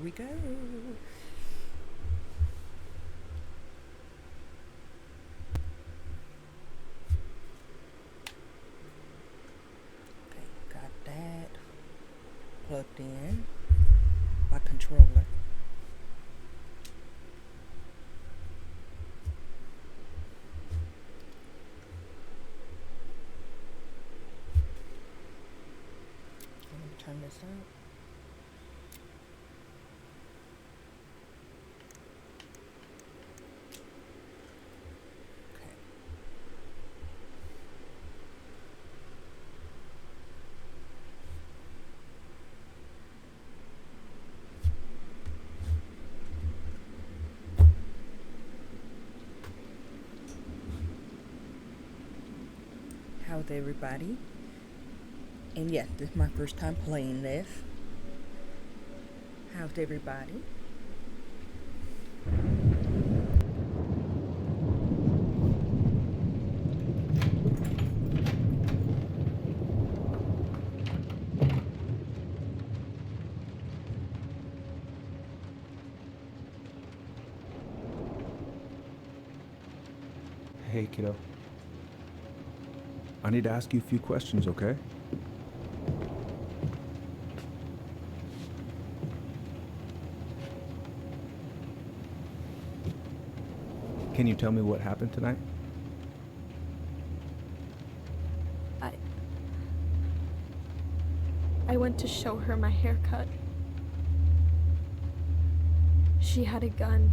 we go. Okay, got that plugged in. My controller. Let me turn this up. Okay. How's everybody? And yes, this is my first time playing this. How's everybody? Hey, kiddo. I need to ask you a few questions, okay? Can you tell me what happened tonight? I went to show her my haircut. She had a gun.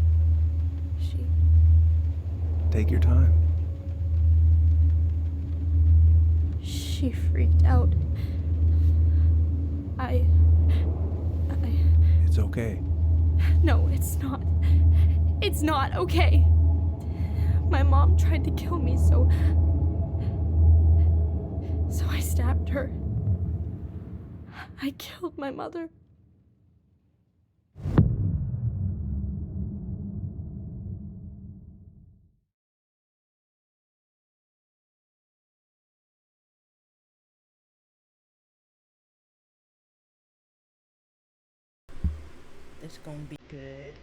Take your time. She freaked out. It's okay. No, it's not. It's not okay. My mom tried to kill me, so I stabbed her. I killed my mother. It's gonna be good.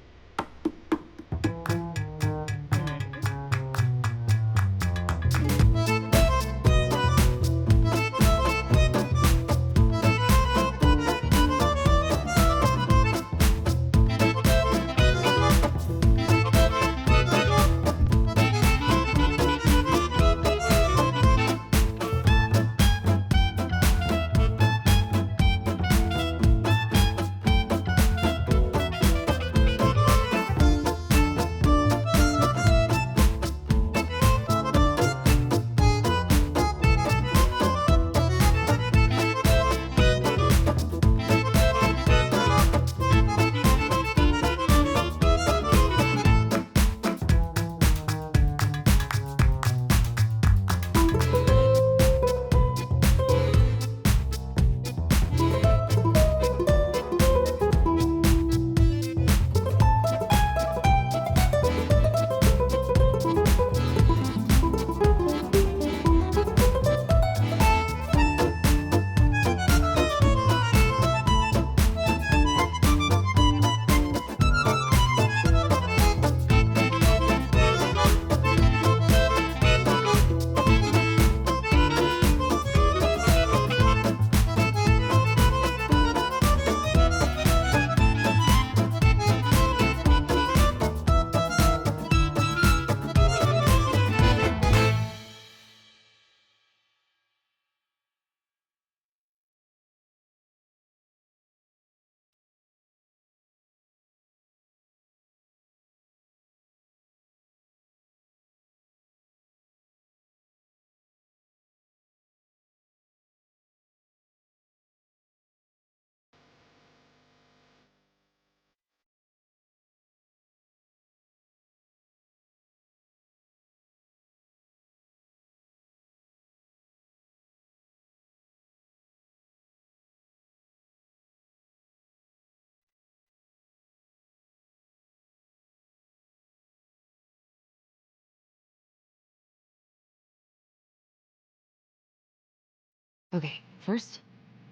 Okay, first,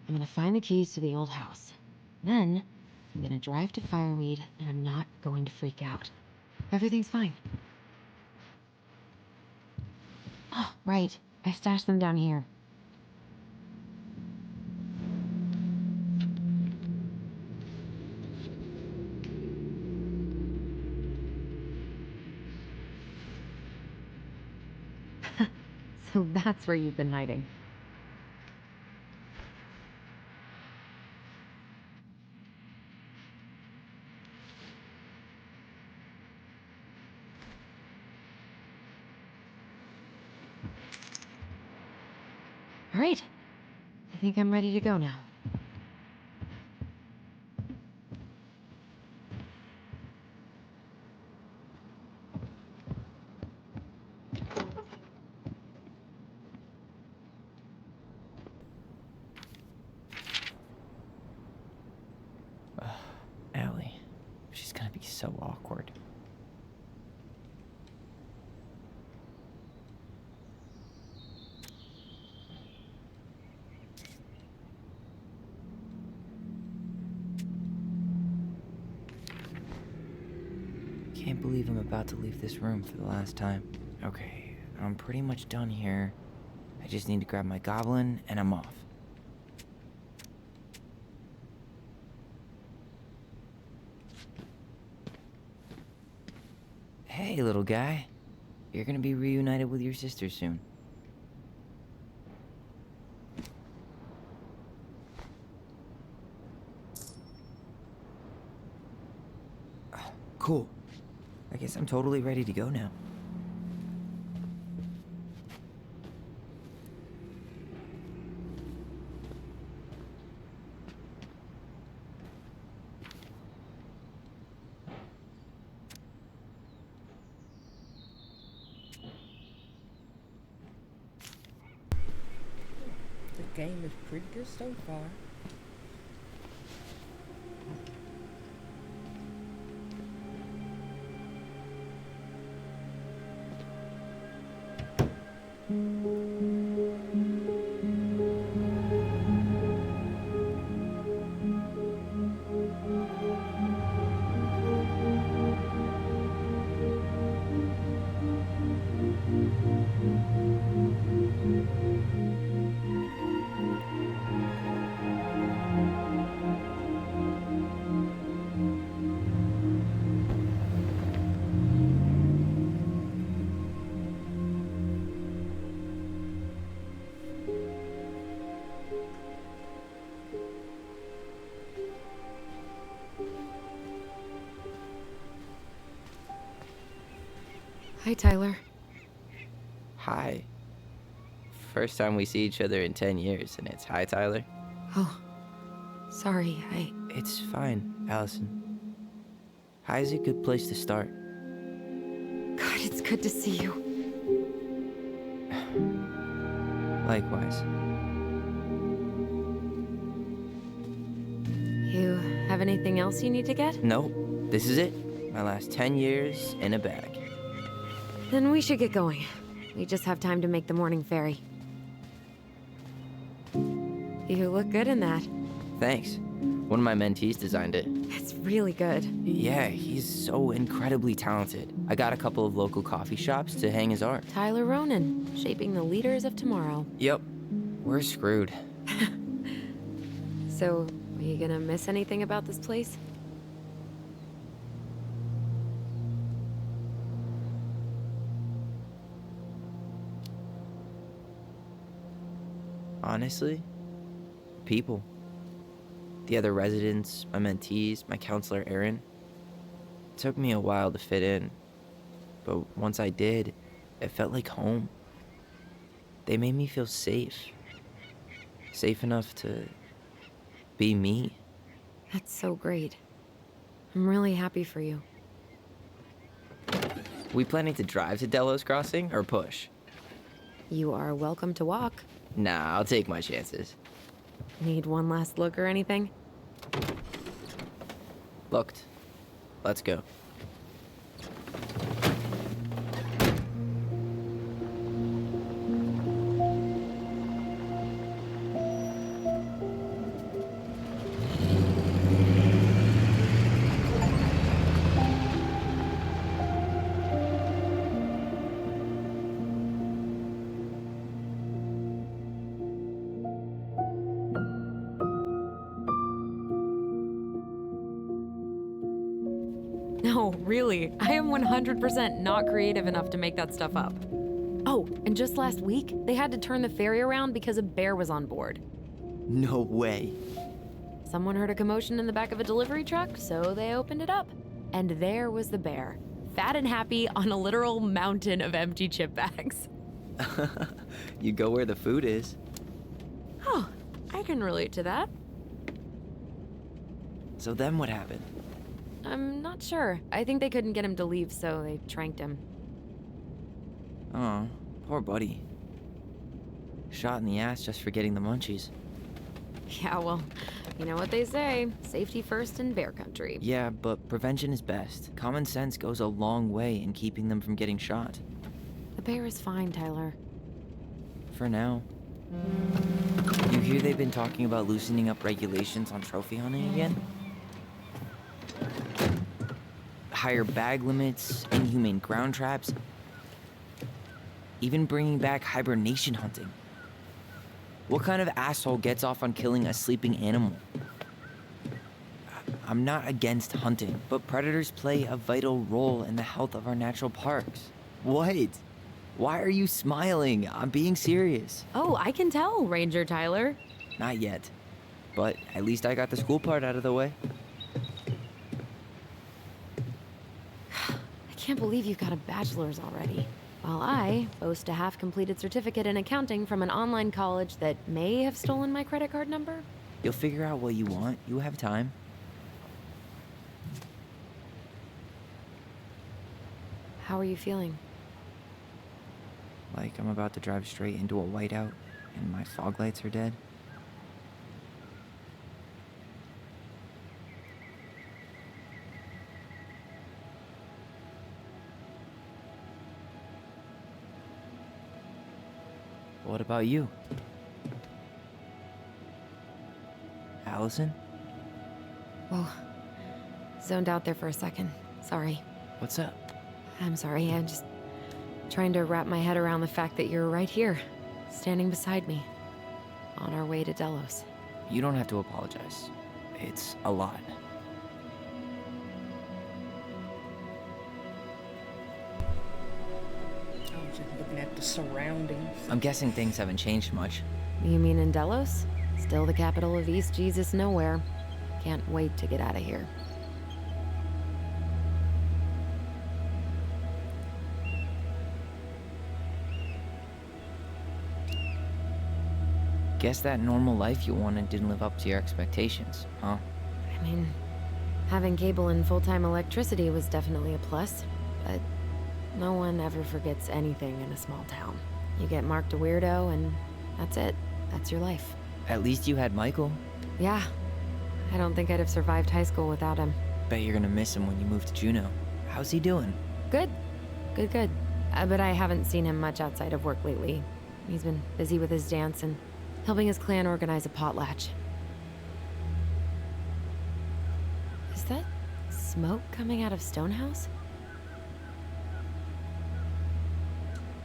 I'm gonna find the keys to the old house. Then, I'm gonna drive to Fireweed, and I'm not going to freak out. Everything's fine. Oh, right. I stashed them down here. So that's where you've been hiding. All right. I think I'm ready to go now. Allie. She's gonna be so awkward. Can't believe I'm about to leave this room for the last time. Okay, I'm pretty much done here. I just need to grab my goblin and I'm off. Hey, little guy. You're gonna be reunited with your sister soon. Cool. I guess I'm totally ready to go now. The game is pretty good so far. Hi, Tyler. Hi. First time we see each other in 10 years, and it's hi, Tyler. Oh, sorry, It's fine, Allison. Hi is a good place to start. God, it's good to see you. Likewise. You have anything else you need to get? Nope, this is it. My last 10 years in a bag. Then we should get going. We just have time to make the morning ferry. You look good in that. Thanks. One of my mentees designed it. It's really good. Yeah, he's so incredibly talented. I got a couple of local coffee shops to hang his art. Tyler Ronan, shaping the leaders of tomorrow. Yep, we're screwed. So, are you gonna miss anything about this place? Honestly, people. The other residents, my mentees, my counselor Aaron. It took me a while to fit in, but once I did, it felt like home. They made me feel safe. Safe enough to be me. That's so great. I'm really happy for you. We planning to drive to Delos Crossing or push? You are welcome to walk. Nah, I'll take my chances. Need one last look or anything? Looked. Let's go. No, really. I am 100% not creative enough to make that stuff up. Oh, and just last week, they had to turn the ferry around because a bear was on board. No way. Someone heard a commotion in the back of a delivery truck, so they opened it up. And there was the bear, fat and happy on a literal mountain of empty chip bags. You go where the food is. Oh, I can relate to that. So then what happened? I'm not sure. I think they couldn't get him to leave, so they tranked him. Oh, poor buddy. Shot in the ass just for getting the munchies. Yeah, well, you know what they say. Safety first in bear country. Yeah, but prevention is best. Common sense goes a long way in keeping them from getting shot. The bear is fine, Tyler. For now. You hear they've been talking about loosening up regulations on trophy hunting again? Higher bag limits, inhumane ground traps, even bringing back hibernation hunting. What kind of asshole gets off on killing a sleeping animal? I'm not against hunting, but predators play a vital role in the health of our natural parks. What? Why are you smiling? I'm being serious. Oh, I can tell, Ranger Tyler. Not yet. But at least I got the school part out of the way. I can't believe you've got a bachelor's already. While I boast a half-completed certificate in accounting from an online college that may have stolen my credit card number. You'll figure out what you want. You have time. How are you feeling? Like I'm about to drive straight into a whiteout and my fog lights are dead. What about you? Allison? Whoa. Zoned out there for a second. Sorry. What's up? I'm sorry. I'm just trying to wrap my head around the fact that you're right here, standing beside me, on our way to Delos. You don't have to apologize. It's a lot. I was just looking at the surroundings. I'm guessing things haven't changed much. You mean in Delos? Still the capital of East Jesus Nowhere. Can't wait to get out of here. Guess that normal life you wanted didn't live up to your expectations, huh? I mean, having cable and full-time electricity was definitely a plus, but no one ever forgets anything in a small town. You get marked a weirdo, and that's it. That's your life. At least you had Michael. Yeah. I don't think I'd have survived high school without him. Bet you're gonna miss him when you move to Juneau. How's he doing? Good. Good. But I haven't seen him much outside of work lately. He's been busy with his dance and helping his clan organize a potlatch. Is that smoke coming out of Stonehouse?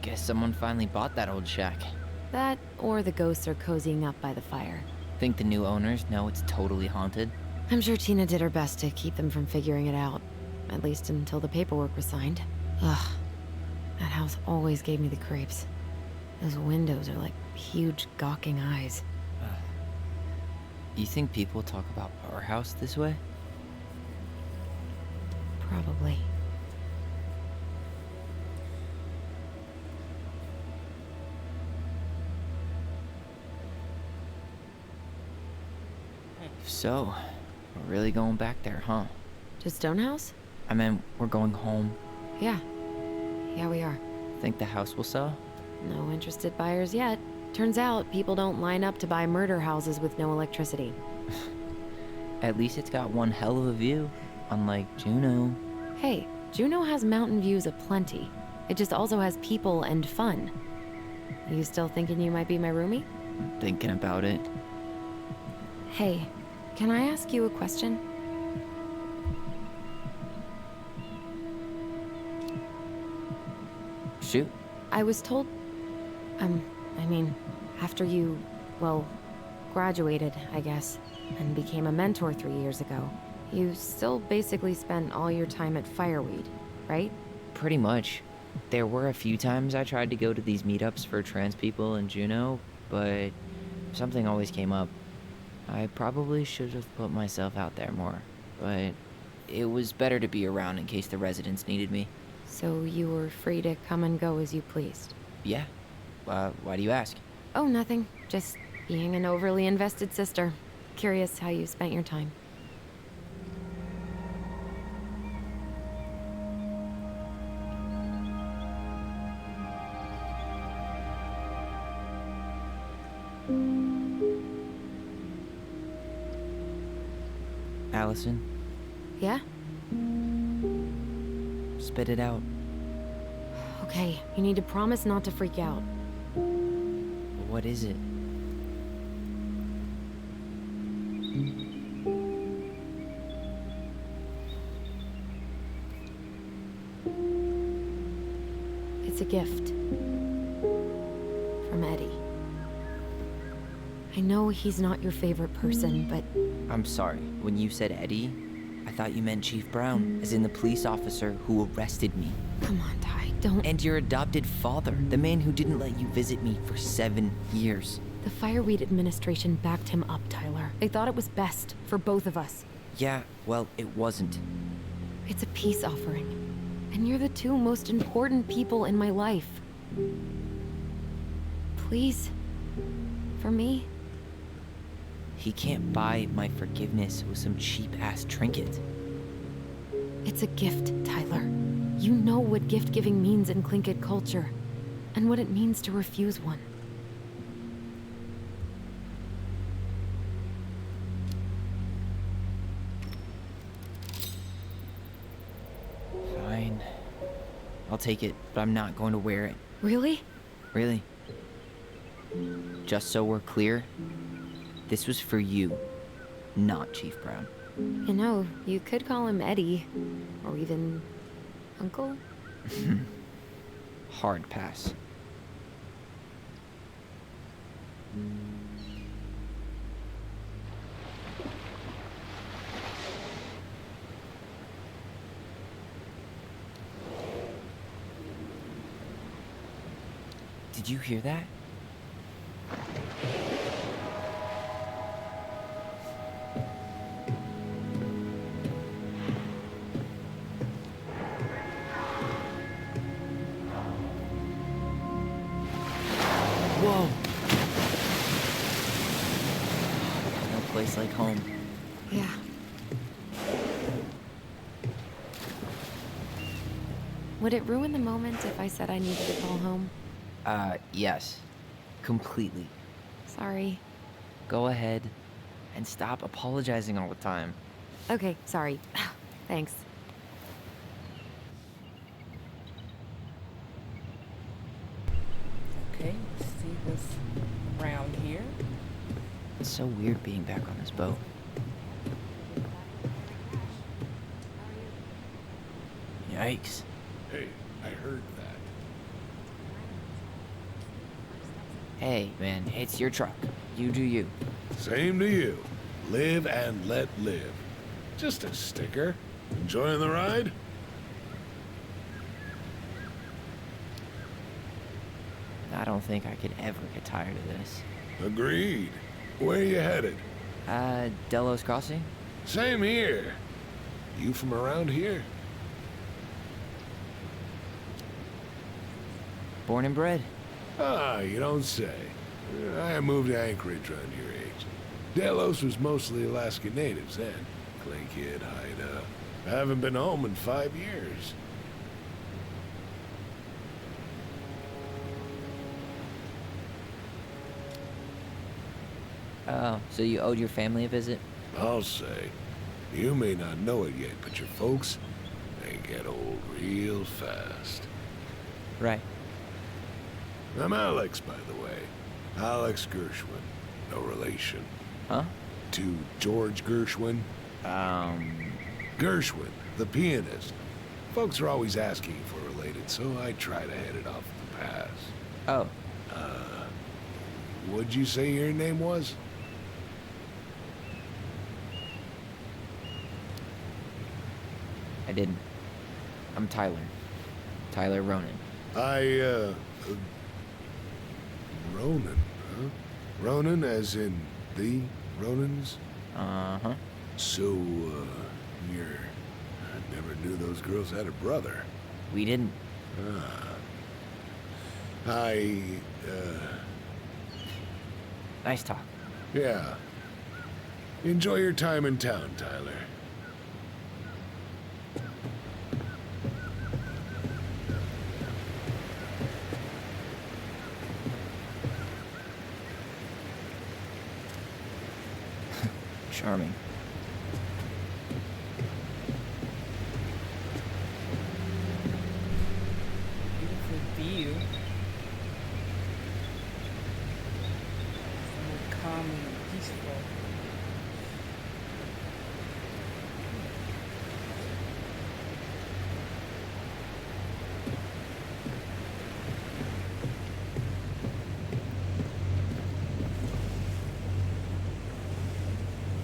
Guess someone finally bought that old shack. That, or the ghosts are cozying up by the fire. Think the new owners know it's totally haunted? I'm sure Tina did her best to keep them from figuring it out. At least until the paperwork was signed. Ugh. That house always gave me the creeps. Those windows are like huge gawking eyes. You think people talk about our house this way? Probably. So, we're really going back there, huh? To Stonehouse? I mean, we're going home. Yeah. Yeah, we are. Think the house will sell? No interested buyers yet. Turns out people don't line up to buy murder houses with no electricity. At least it's got one hell of a view, unlike Juneau. Hey, Juneau has mountain views aplenty. It just also has people and fun. You still thinking you might be my roomie? I'm thinking about it. Hey, can I ask you a question? Shoot. I was told... after you, well, graduated, I guess, and became a mentor 3 years ago, You still basically spent all your time at Fireweed, right? Pretty much. There were a few times I tried to go to these meetups for trans people in Juneau, but something always came up. I probably should have put myself out there more, but it was better to be around in case the residents needed me. So you were free to come and go as you pleased? Yeah. Why do you ask? Oh, nothing. Just being an overly invested sister. Curious how you spent your time. Allison, Yeah? spit it out. Okay, you need to promise not to freak out. What is it? It's a gift. From Eddie. I know he's not your favorite person, but I'm sorry. When you said Eddie, I thought you meant Chief Brown, as in the police officer who arrested me. come on, Ty, don't. And your adopted father, the man who didn't let you visit me for 7 years. The Fireweed administration backed him up, Tyler. They thought it was best for both of us. Yeah, well, it wasn't. It's a peace offering. And you're the two most important people in my life. Please. For me. He can't buy my forgiveness with some cheap-ass trinket. It's a gift, Tyler. You know what gift-giving means in Tlingit culture. And what it means to refuse one. Fine. I'll take it, but I'm not going to wear it. Really? Really. Just so we're clear, this was for you, not Chief Brown. You know, you could call him Eddie. Or even... Uncle? Hard pass. Did you hear that? Whoa! No place like home. Yeah. Would it ruin the moment if I said I needed to call home? Yes. Completely. Sorry. Go ahead and stop apologizing all the time. Okay, sorry. Thanks. Okay, let's see what's around here. It's so weird being back on this boat. Yikes. Hey, I heard that. Hey, man, it's your truck. You do you. Same to you. Live and let live. Just a sticker. Enjoying the ride? I don't think I could ever get tired of this. Agreed. Where you headed? Delos Crossing? Same here. You from around here? Born and bred. Ah, you don't say. I moved to Anchorage around your age. Delos was mostly Alaska natives then. Tlingit, Haida. I haven't been home in 5 years. Oh, so you owed your family a visit? I'll say. You may not know it yet, but your folks, they get old real fast. Right. I'm Alex, by the way. Alex Gershwin. No relation. Huh? To George Gershwin. Gershwin, the pianist. Folks are always asking if we're related, so I try to head it off the pass. Oh, What'd you say your name was? I didn't. I'm Tyler. Tyler Ronan. Ronan, huh? Ronan as in the Ronans? Uh-huh. So, you're... I never knew those girls had a brother. We didn't. Nice talk. Yeah. Enjoy your time in town, Tyler. Charming. Beautiful view. So calm and peaceful.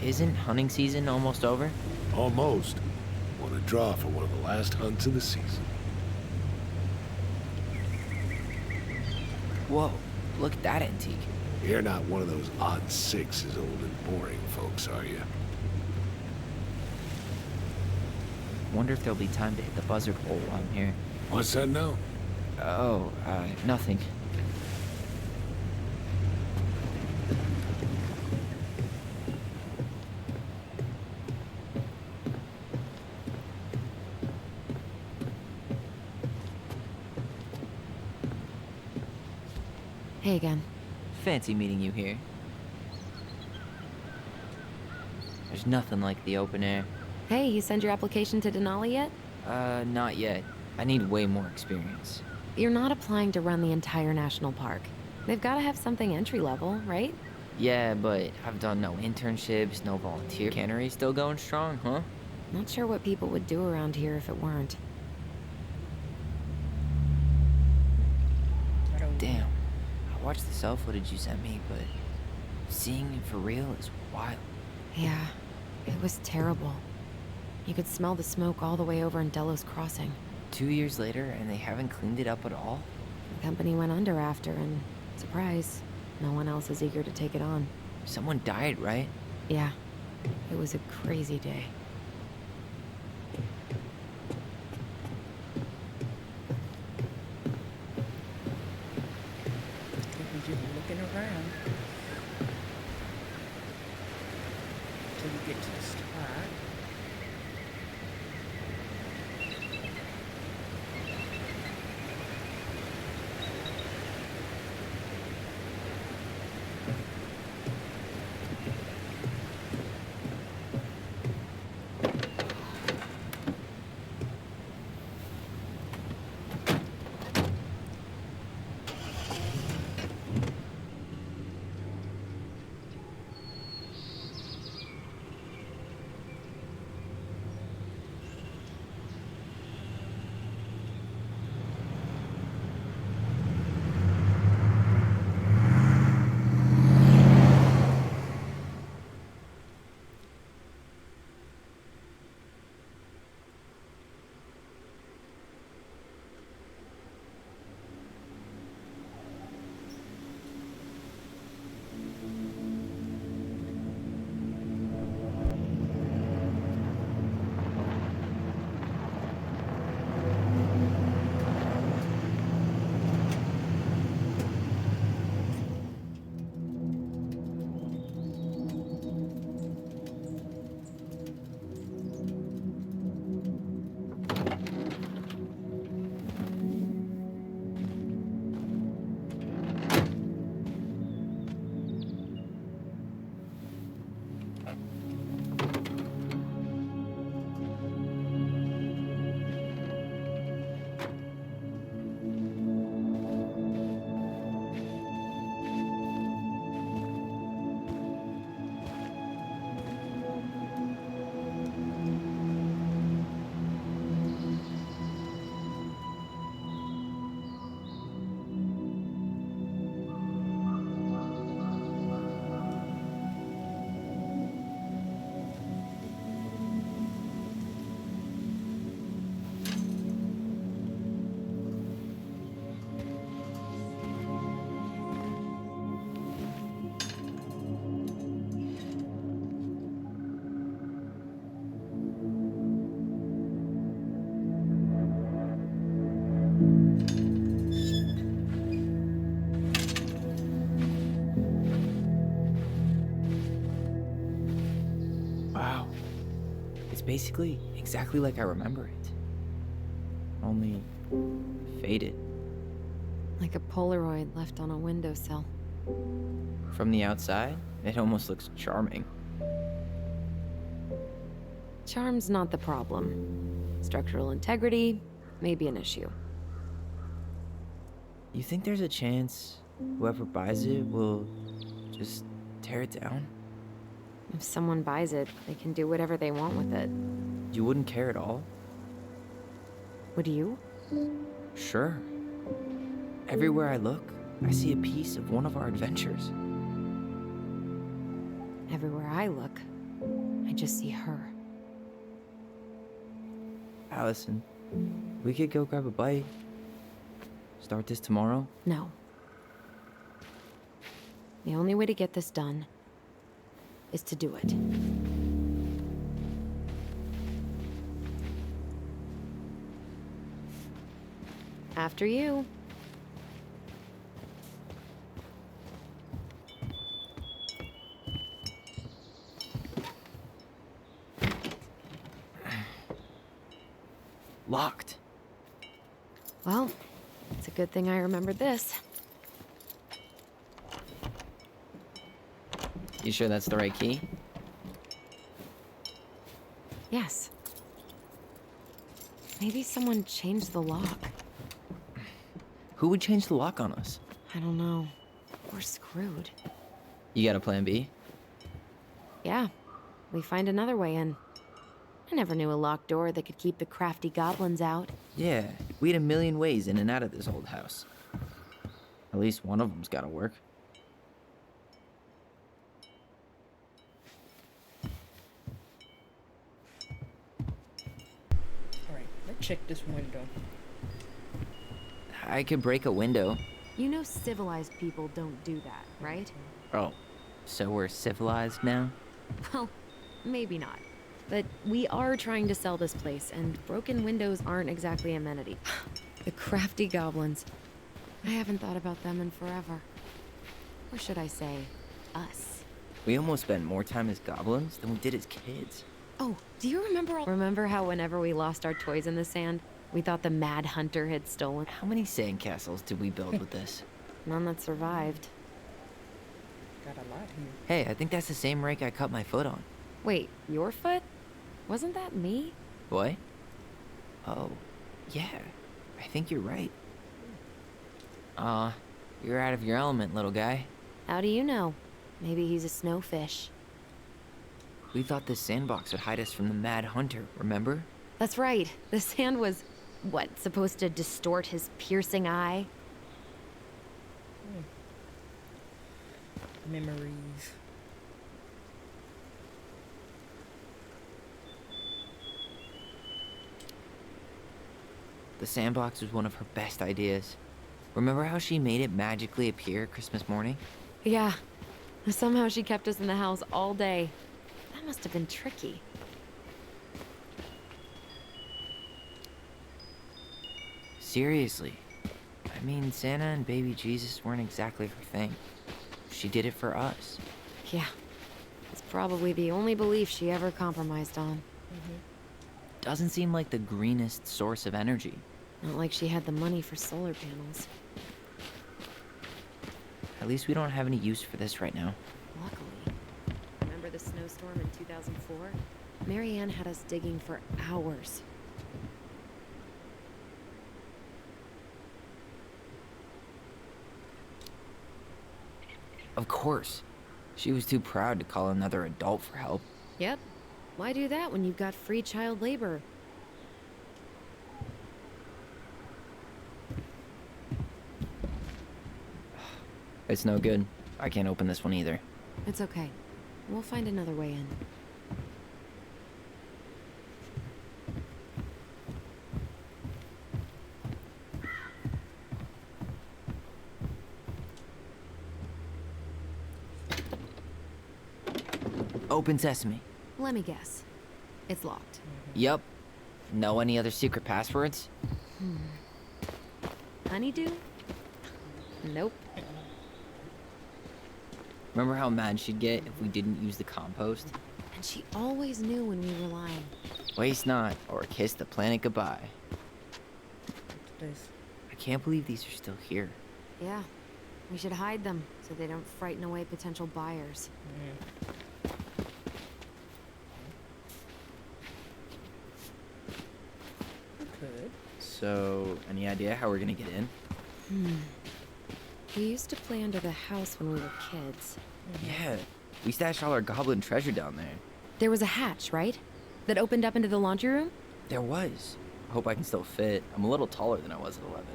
Isn't hunting season almost over? Almost. Want to draw for one of the last hunts of the season. Whoa, look at that antique. You're not one of those odd sixes, old and boring folks, are you? Wonder if there'll be time to hit the buzzard hole while I'm here. What's that now? Oh, nothing. Hey again. Fancy meeting you here. There's nothing like the open air. Hey, you send your application to Denali yet? Not yet. I need way more experience. You're not applying to run the entire national park. They've got to have something entry level, right? Yeah, but I've done no internships, no volunteer. Cannery still going strong, huh? Not sure what people would do around here if it weren't. Damn. I watched the cell footage you sent me, but seeing it for real is wild. Yeah, it was terrible. You could smell the smoke all the way over in Delos Crossing. 2 years later, and they haven't cleaned it up at all? The company went under after, and surprise, no one else is eager to take it on. Someone died, right? Yeah, it was a crazy day. Because you're looking around till you get to the spot. basically exactly like I remember it. Only faded. Like a Polaroid left on a windowsill. From the outside, it almost looks charming. Charm's not the problem. Structural integrity may be an issue. You think there's a chance whoever buys it will just tear it down? If someone buys it, they can do whatever they want with it. You wouldn't care at all? Would you? Sure. Everywhere I look, I see a piece of one of our adventures. Everywhere I look, I just see her. Allison, we could go grab a bite. Start this tomorrow? No. The only way to get this done is to do it. After you. Locked. Well, it's a good thing I remembered this. You sure that's the right key? Yes. Maybe someone changed the lock. Who would change the lock on us? I don't know. We're screwed. You got a plan B? Yeah, we find another way in. I never knew a locked door that could keep the crafty goblins out. Yeah, we had a million ways in and out of this old house. At least one of them's gotta work. Alright, let's check this window. I could break a window. You know civilized people don't do that, right? Oh, so we're civilized now? Well, maybe not. But we are trying to sell this place, and broken windows aren't exactly amenity. The crafty goblins. I haven't thought about them in forever. Or should I say, us. We almost spent more time as goblins than we did as kids. Oh, do you remember how whenever we lost our toys in the sand, we thought the Mad Hunter had stolen? How many sandcastles did we build with this? None that survived. Got a lot here. Hey, I think that's the same rake I cut my foot on. Wait, your foot? Wasn't that me? What? Oh, yeah. I think you're right. You're out of your element, little guy. How do you know? Maybe he's a snowfish. We thought this sandbox would hide us from the Mad Hunter, remember? That's right. The sand was, what, supposed to distort his piercing eye? Memories. The sandbox was one of her best ideas. Remember how she made it magically appear Christmas morning? Yeah. Somehow she kept us in the house all day. That must have been tricky. Seriously. I mean, Santa and baby Jesus weren't exactly her thing. She did it for us. Yeah. It's probably the only belief she ever compromised on. Doesn't seem like the greenest source of energy. Not like she had the money for solar panels. At least we don't have any use for this right now. Luckily. Remember the snowstorm in 2004? Marianne had us digging for hours. Of course. She was too proud to call another adult for help. Yep. Why do that when you've got free child labor? It's no good. I can't open this one either. It's okay. We'll find another way in. Open sesame. Let me guess. It's locked. Yup. Know any other secret passwords? Honeydew? Nope. Remember how mad she'd get if we didn't use the compost? And she always knew when we were lying. Waste not, or kiss the planet goodbye. What's this? I can't believe these are still here. Yeah. We should hide them so they don't frighten away potential buyers. You could. So, any idea how we're gonna get in? We used to play under the house when we were kids. Yeah, we stashed all our goblin treasure down there. There was a hatch, right? That opened up into the laundry room? There was. I hope I can still fit. I'm a little taller than I was at 11.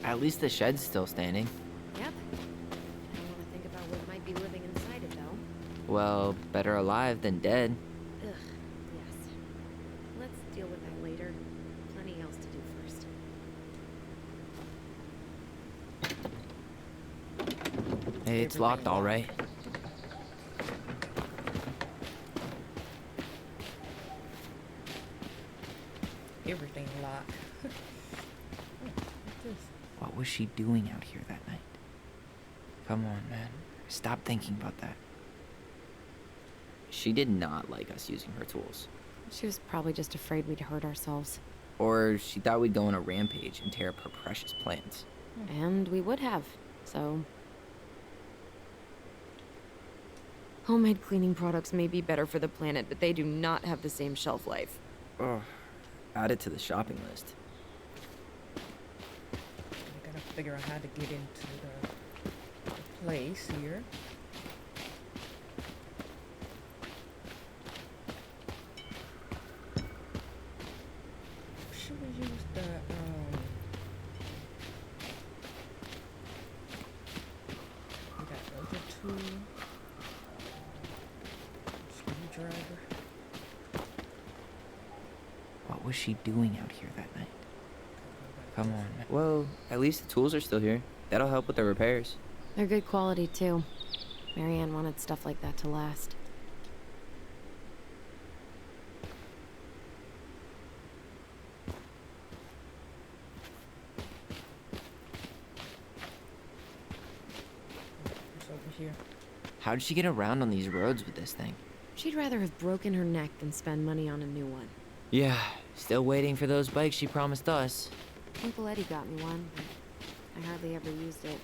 At least the shed's still standing. Yep. I don't want to think about what might be living inside it, though. Well, better alive than dead. Ugh, yes. Let's deal with that later. Plenty else to do first. Hey, it's locked, all right. Everything locked. What's this? What was she doing out here that night? Come on, man. Stop thinking about that. She did not like us using her tools. She was probably just afraid we'd hurt ourselves. Or she thought we'd go on a rampage and tear up her precious plants. And we would have, so... Homemade cleaning products may be better for the planet, but they do not have the same shelf life. Oh, add it to the shopping list. I gotta figure out how to get into the place here. Should we use the we got other tool, screwdriver. What was she doing out here that night? Come on, man. Well, at least the tools are still here. That'll help with the repairs. They're good quality, too. Marianne wanted stuff like that to last. It's over here. How'd she get around on these roads with this thing? She'd rather have broken her neck than spend money on a new one. Yeah, still waiting for those bikes she promised us. Uncle Eddie got me one, but I hardly ever used it.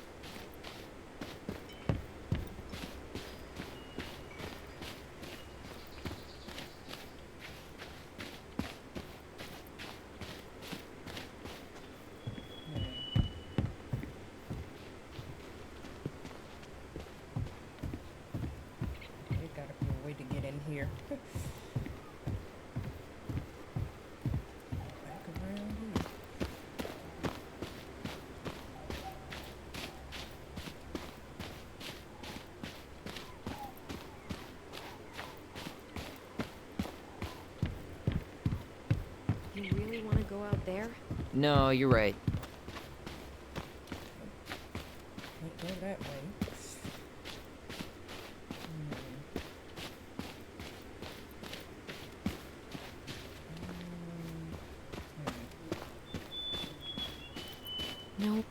There gotta be a way to get in here. Back around here. You really want to go out there? No, you're right. Can't go that way. Nope.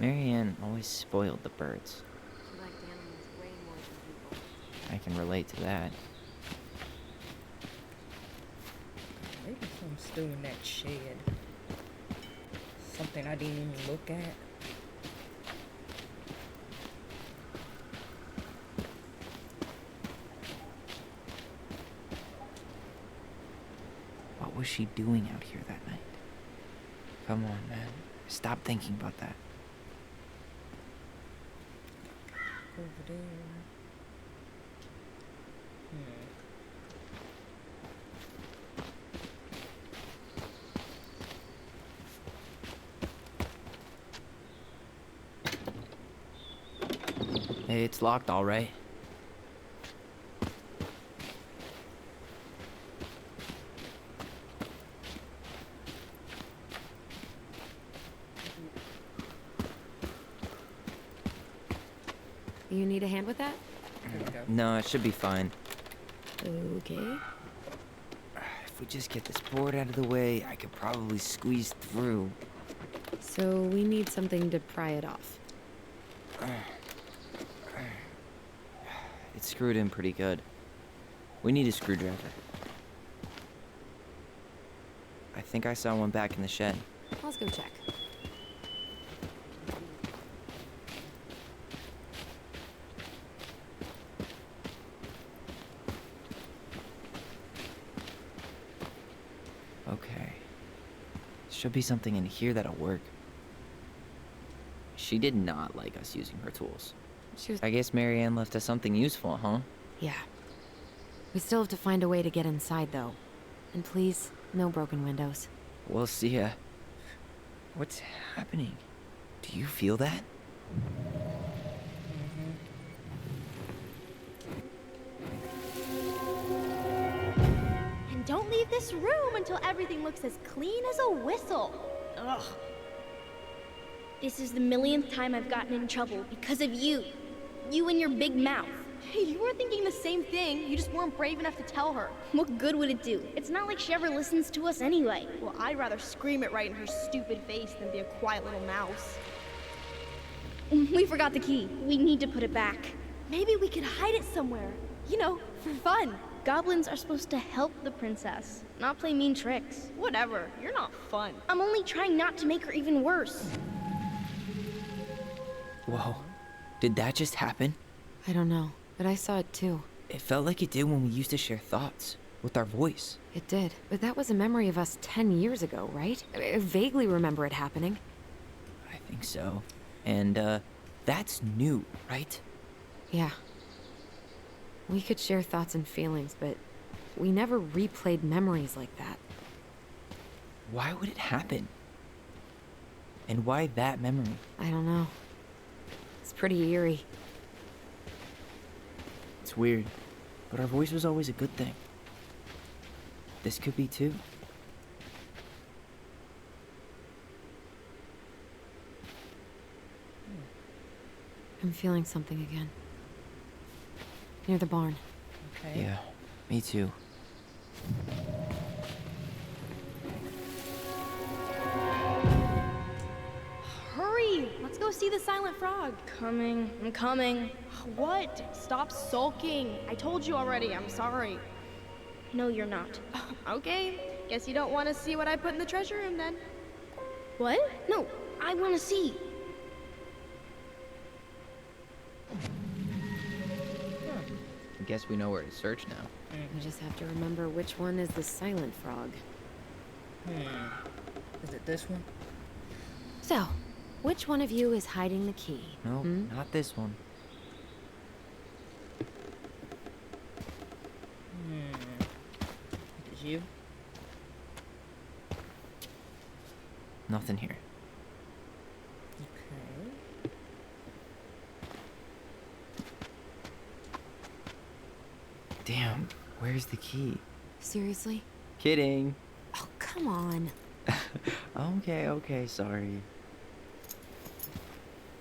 Marianne always spoiled the birds. She liked animals way more than people. I can relate to that. Maybe something's still in that shed. Something I didn't even look at. What was she doing out here that night? Come on, man. Stop thinking about that. Over there. Hey, it's locked, all right. You need a hand with that? There we go. No, it should be fine. Okay. If we just get this board out of the way, I could probably squeeze through. So we need something to pry it off. It's screwed in pretty good. We need a screwdriver. I think I saw one back in the shed. Let's go check. Okay. Should be something in here that'll work. She did not like us using her tools. She was... I guess Marianne left us something useful, huh? Yeah. We still have to find a way to get inside, though. And please, no broken windows. We'll see ya. What's happening? Do you feel that? And don't leave this room until everything looks as clean as a whistle. Ugh. This is the millionth time I've gotten in trouble because of you. You and your big mouth. Hey, you were thinking the same thing. You just weren't brave enough to tell her. What good would it do? It's not like she ever listens to us anyway. Well, I'd rather scream it right in her stupid face than be a quiet little mouse. We forgot the key. We need to put it back. Maybe we could hide it somewhere. You know, for fun. Goblins are supposed to help the princess, not play mean tricks. Whatever, you're not fun. I'm only trying not to make her even worse. Whoa. Did that just happen? I don't know, but I saw it too. It felt like it did when we used to share thoughts with our voice. It did. But that was a memory of us 10 years ago, right? I vaguely remember it happening. I think so. And, that's new, right? Yeah. We could share thoughts and feelings, but we never replayed memories like that. Why would it happen? And why that memory? I don't know. It's pretty eerie. It's weird, but our voice was always a good thing. This could be too. I'm feeling something again. Near the barn. Okay. Yeah, me too. Hurry! Let's go see the silent frog. I'm coming. What? Stop sulking. I told you already, I'm sorry. No, you're not. Okay, guess you don't want to see what I put in the treasure room then. What? No, I want to see. I guess we know where to search now. We just have to remember which one is the silent frog. Is it this one? So, which one of you is hiding the key? No, not this one. Is it you? Nothing here. Okay. Damn, where's the key? Seriously? Kidding. Oh, come on. Okay, sorry.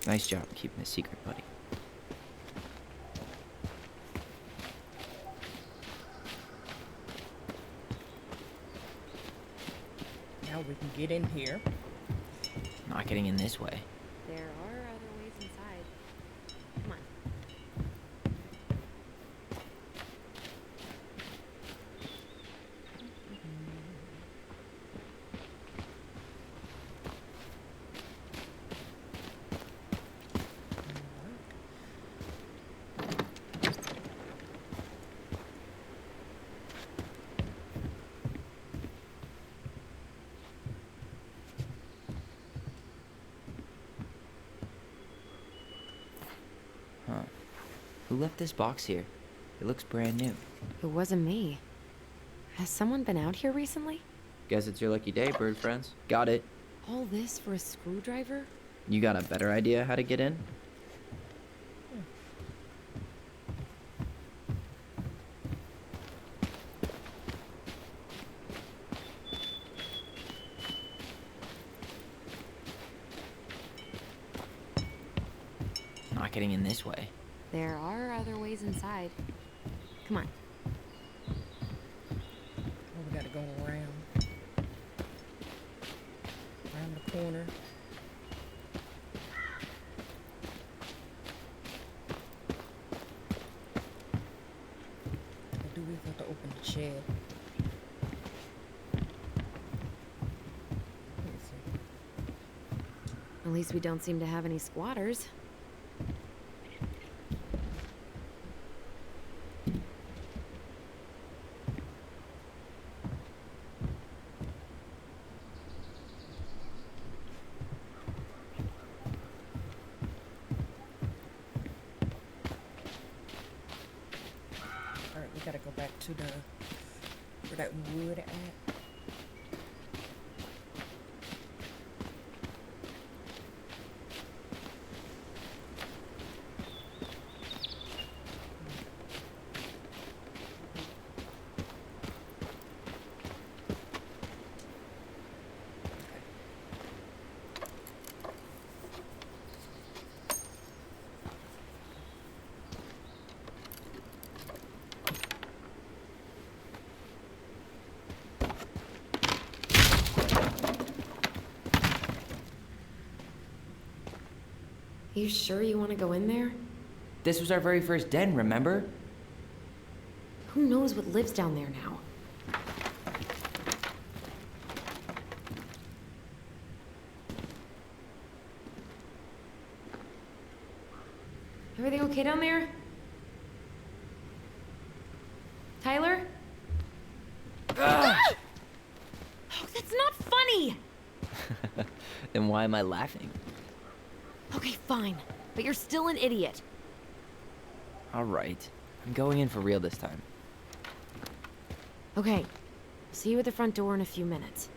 Nice job keeping it secret, buddy. Now we can get in here. Not getting in this way. There are other ways inside. Come on. Huh. Who left this box here? It looks brand new. It wasn't me. Has someone been out here recently? Guess it's your lucky day, bird friends. Got it. All this for a screwdriver? You got a better idea how to get in? Not getting in this way. There are other ways inside. Come on. Oh, we gotta go around. Around the corner. Or do we have to open the shed? Let me see. At least we don't seem to have any squatters. Alright, we gotta go back to the where that wood at. You sure you want to go in there? This was our very first den, remember? Who knows what lives down there now? Everything okay down there? Tyler? Oh, that's not funny! Then why am I laughing? Okay, fine. But you're still an idiot. All right. I'm going in for real this time. Okay. See you at the front door in a few minutes.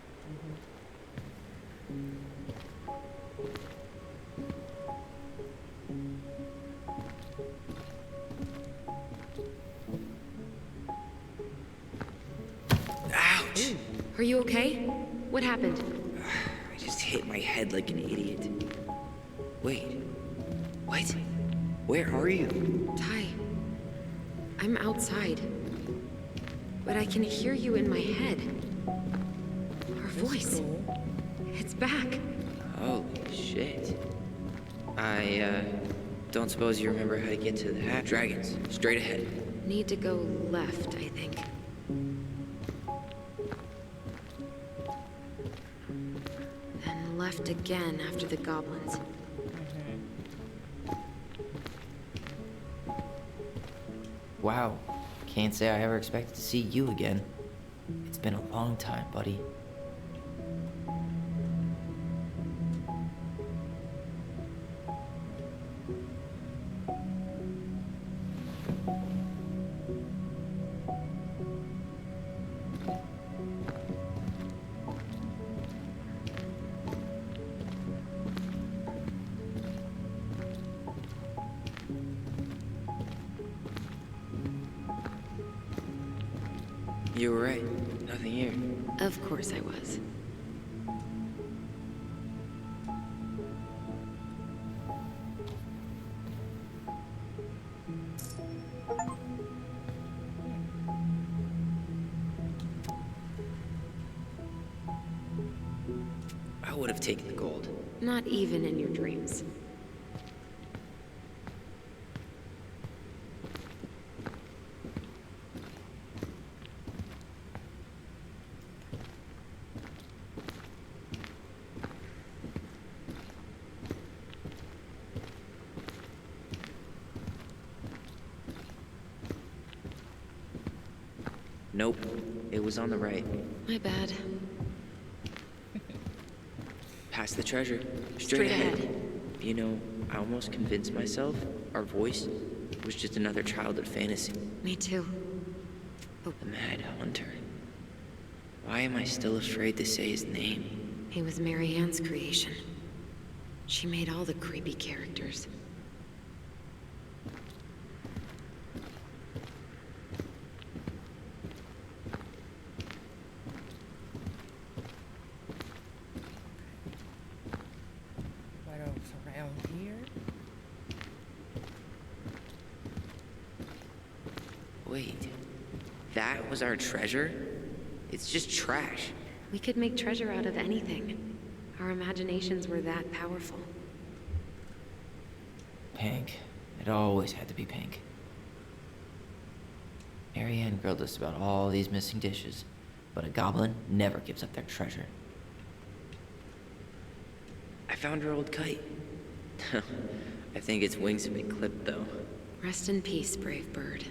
Ouch! Are you okay? What happened? I just hit my head like an idiot. Wait. What? Where are you? Ty, I'm outside. But I can hear you in my head. Our voice. Cool. It's back. Holy shit. I, don't suppose you remember how to get to the hatch? Dragons, straight ahead. Need to go left, I think. Then left again after the goblins. Wow. Can't say I ever expected to see you again. It's been a long time, buddy. You were right. Nothing here. Of course I was. I would have taken the gold. Not even in your dreams. Nope. It was on the right. My bad. Past the treasure. Straight ahead. You know, I almost convinced myself our voice was just another childhood fantasy. Me too. The Mad Hunter. Why am I still afraid to say his name? He was Mary Ann's creation. She made all the creepy characters. What else around here? that was our treasure? It's just trash. We could make treasure out of anything. Our imaginations were that powerful. Pink. It always had to be pink. Marianne grilled us about all these missing dishes, but a goblin never gives up their treasure. I found her old kite. I think its wings have been clipped, though. Rest in peace, brave bird.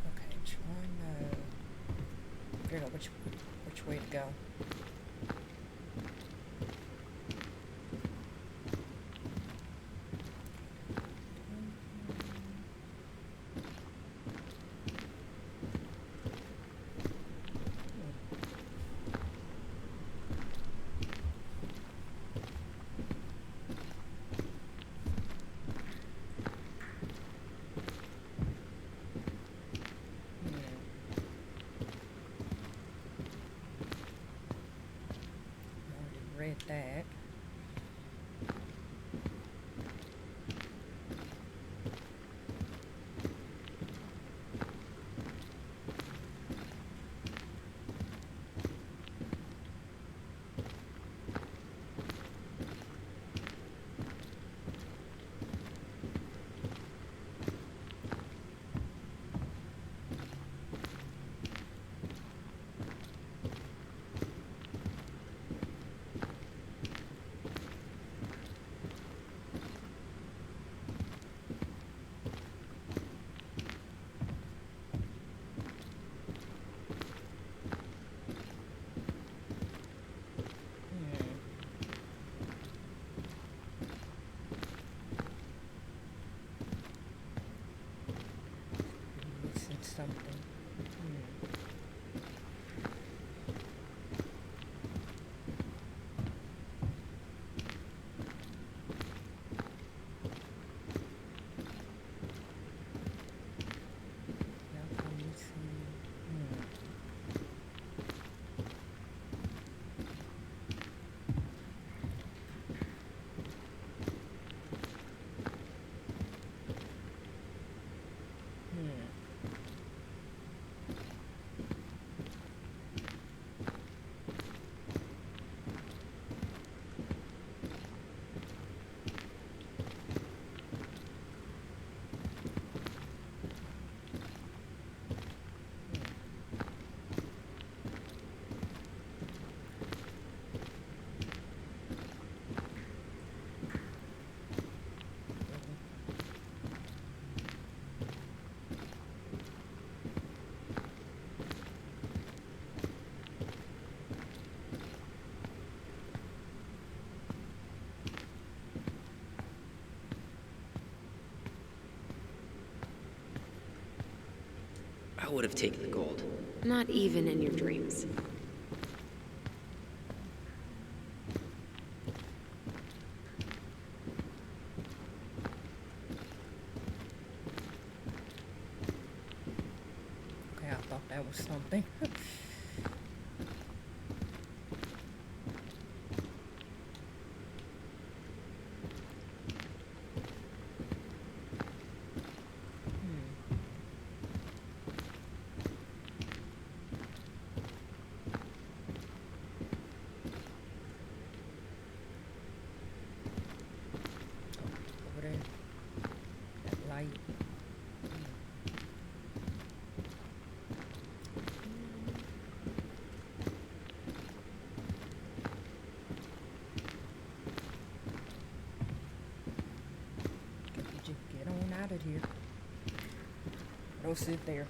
Okay, trying to figure out which way to go. Already read that. Missing something. Yeah, I'm missing. I would have taken the gold. Not even in your dreams. Okay, I thought that was something. Over there. That light. Go sit there.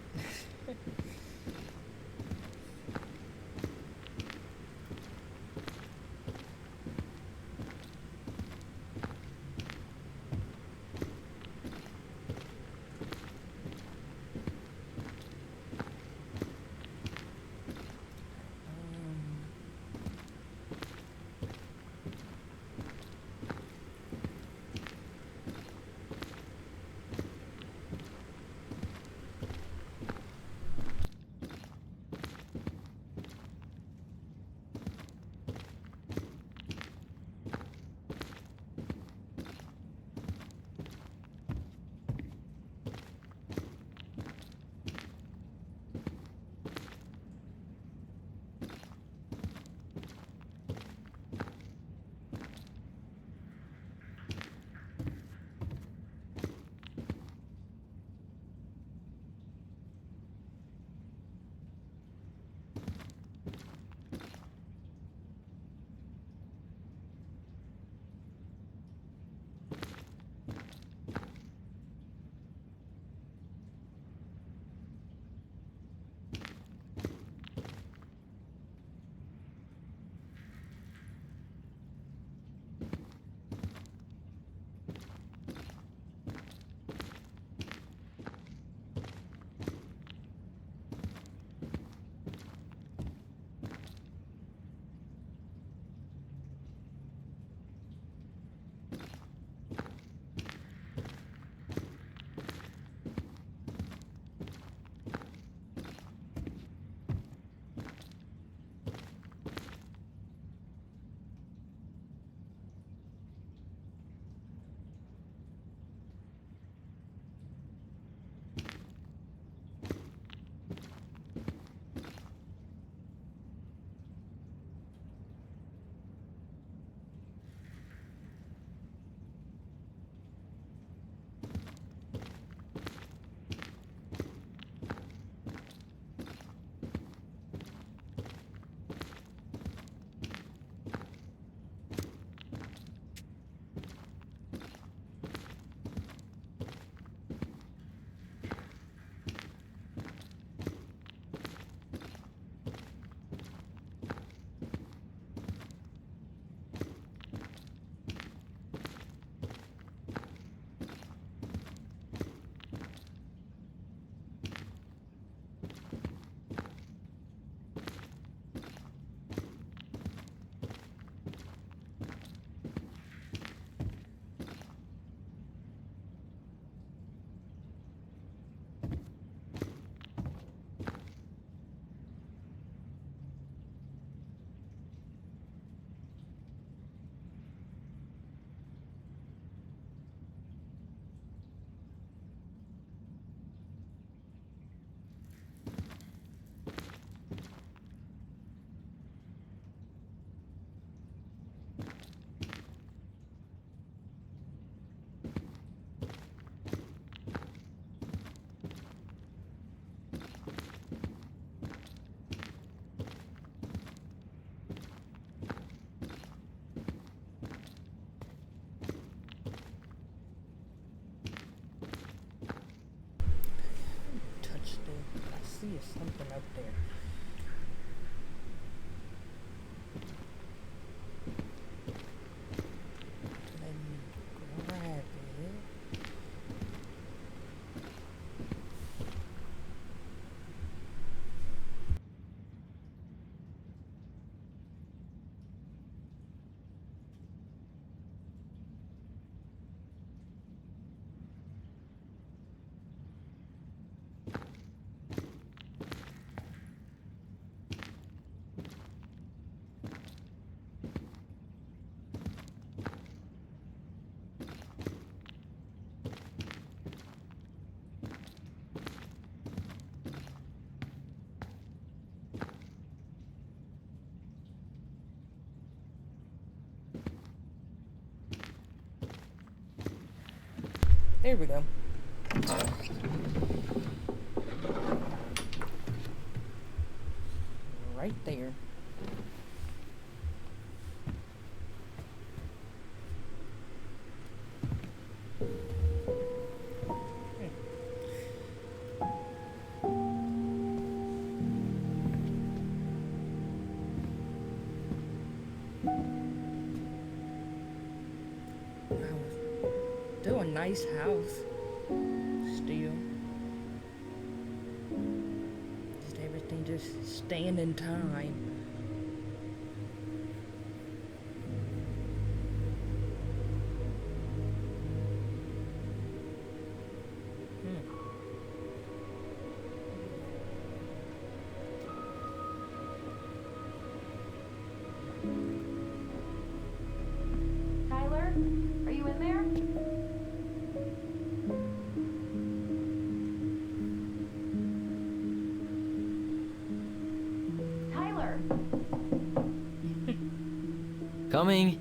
See something up there. Let me grab it. There we go. Right there. nice house. Still. Just everything just staying in time. Tyler, are you in there? Tyler! Coming.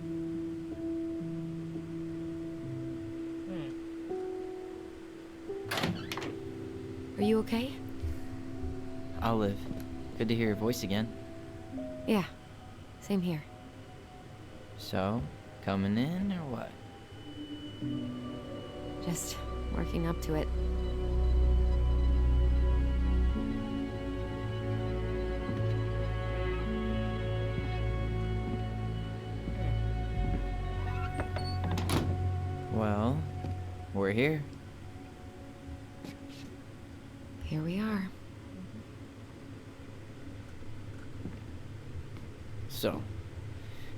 Are you okay? Olive, good to hear your voice again. Yeah, same here. So, coming in or what? Just working up to it. Well, we're here. Here we are. So,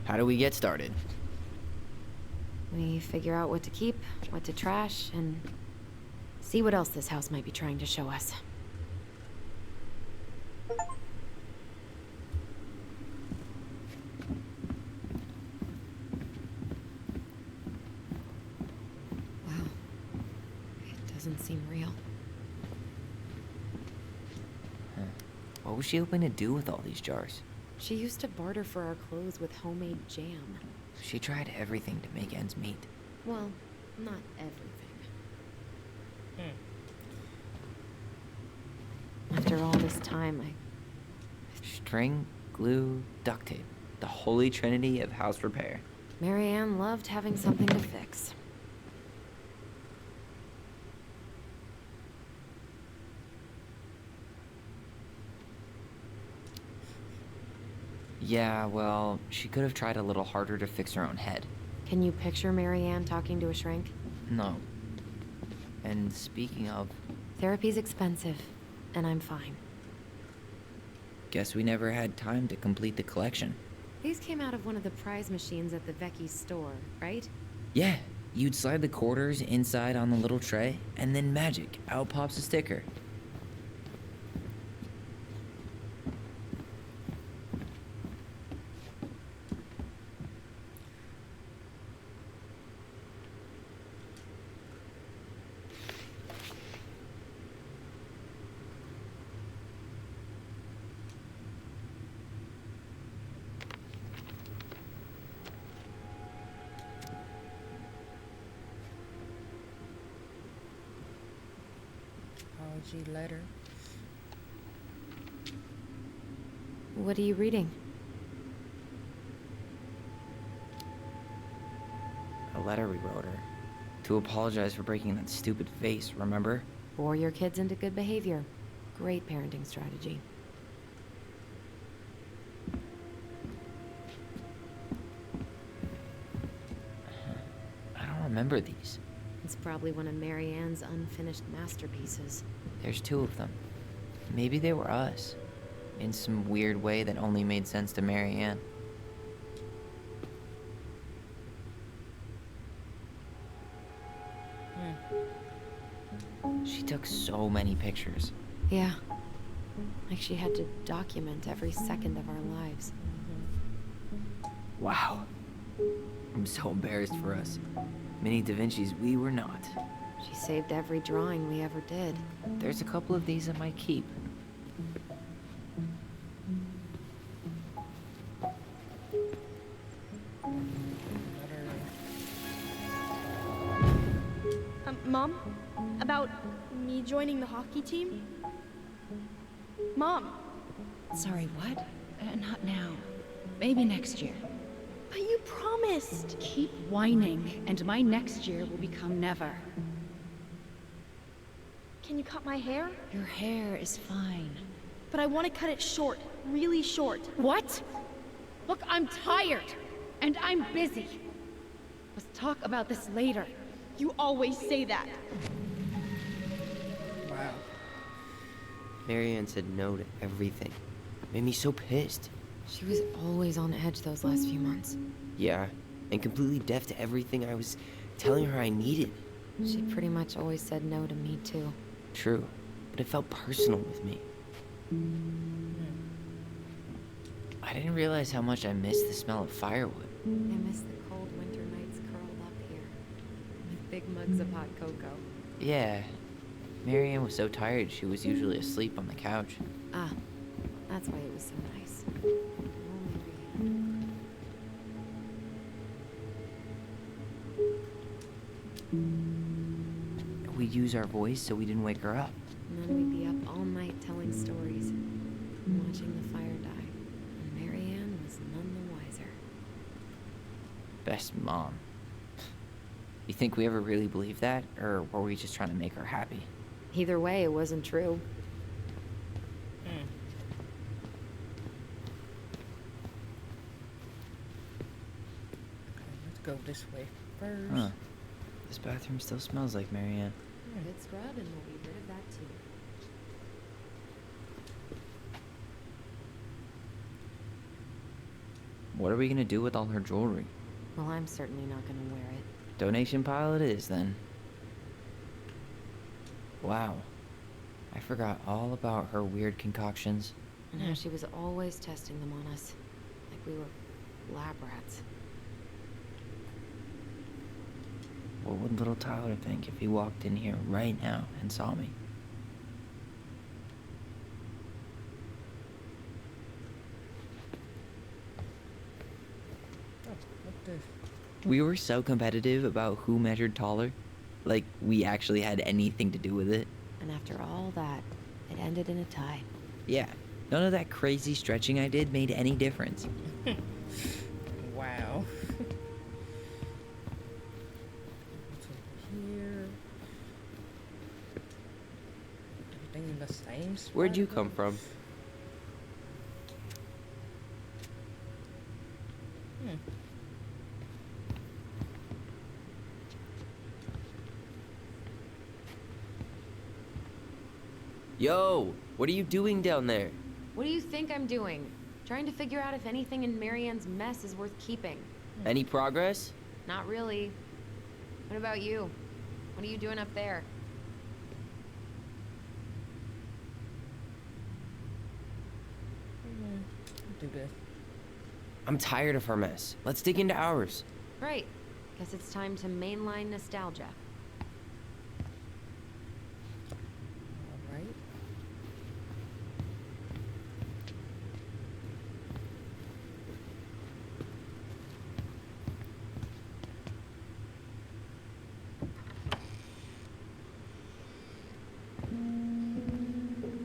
how do we get started? We figure out what to keep, what to trash, and see what else this house might be trying to show us. Wow. It doesn't seem real. What was she hoping to do with all these jars? She used to barter for our clothes with homemade jam. She tried everything to make ends meet. Well, not everything. After all this time, String, glue, duct tape. The holy trinity of house repair. Marianne loved having something to fix. Yeah, well, she could have tried a little harder to fix her own head. Can you picture Marianne talking to a shrink? No. And speaking of, Therapy's expensive, and I'm fine. guess we never had time to complete the collection. These came out of one of the prize machines at the Vecchi store, right? Yeah, you'd slide the quarters inside on the little tray, and then magic, out pops a sticker. Apology letter. What are you reading? A letter we wrote her. To apologize for breaking that stupid vase, remember? Bore your kids into good behavior. Great parenting strategy. I don't remember these. It's probably one of Marianne's unfinished masterpieces. There's 2 of them. Maybe they were us. In some weird way that only made sense to Marianne. She took so many pictures. Yeah. Like she had to document every second of our lives. Wow. I'm so embarrassed for us. Mini Da Vinci's we were not. She saved every drawing we ever did. There's a couple of these I might keep. Mom? About me joining the hockey team? Mom! Sorry, what? Not now. Maybe next year. But you promised! Keep whining, and my next year will become never. Can you cut my hair? Your hair is fine. But I want to cut it short. Really short. What? Look, I'm tired, and I'm busy. Let's talk about this later. You always say that. Wow. Marianne said no to everything. Made me so pissed. She was always on edge those last few months. Yeah, and completely deaf to everything I was telling her I needed. She pretty much always said no to me, too. True, but it felt personal with me. I didn't realize how much I missed the smell of firewood. I miss the cold winter nights curled up here, with big mugs of hot cocoa. Yeah, Marianne was so tired she was usually asleep on the couch. Ah, that's why it was so nice. We'd use our voice so we didn't wake her up. And then we'd be up all night telling stories, watching the fire die. And Marianne was none the wiser. Best mom. You think we ever really believed that, or were we just trying to make her happy? Either way, it wasn't true. Okay, let's go this way first. Huh. This bathroom still smells like Marianne. Good scrub, and we'll be rid of that too. What are we gonna do with all her jewelry? Well, I'm certainly not gonna wear it. Donation pile it is, then. Wow. I forgot all about her weird concoctions. And how she was always testing them on us. Like we were lab rats. What would little Tyler think if he walked in here right now and saw me? Oh, what the? We were so competitive about who measured taller. Like, we actually had anything to do with it. And after all that, it ended in a tie. Yeah, none of that crazy stretching I did made any difference. Wow. What's over here? Everything in the same spot. Where'd you come from? Yo, what are you doing down there? What do you think I'm doing? Trying to figure out if anything in Marianne's mess is worth keeping. Any progress? Not really. What about you? What are you doing up there? Do this. I'm tired of her mess. Let's dig into ours. Right. Guess it's time to mainline nostalgia. All right.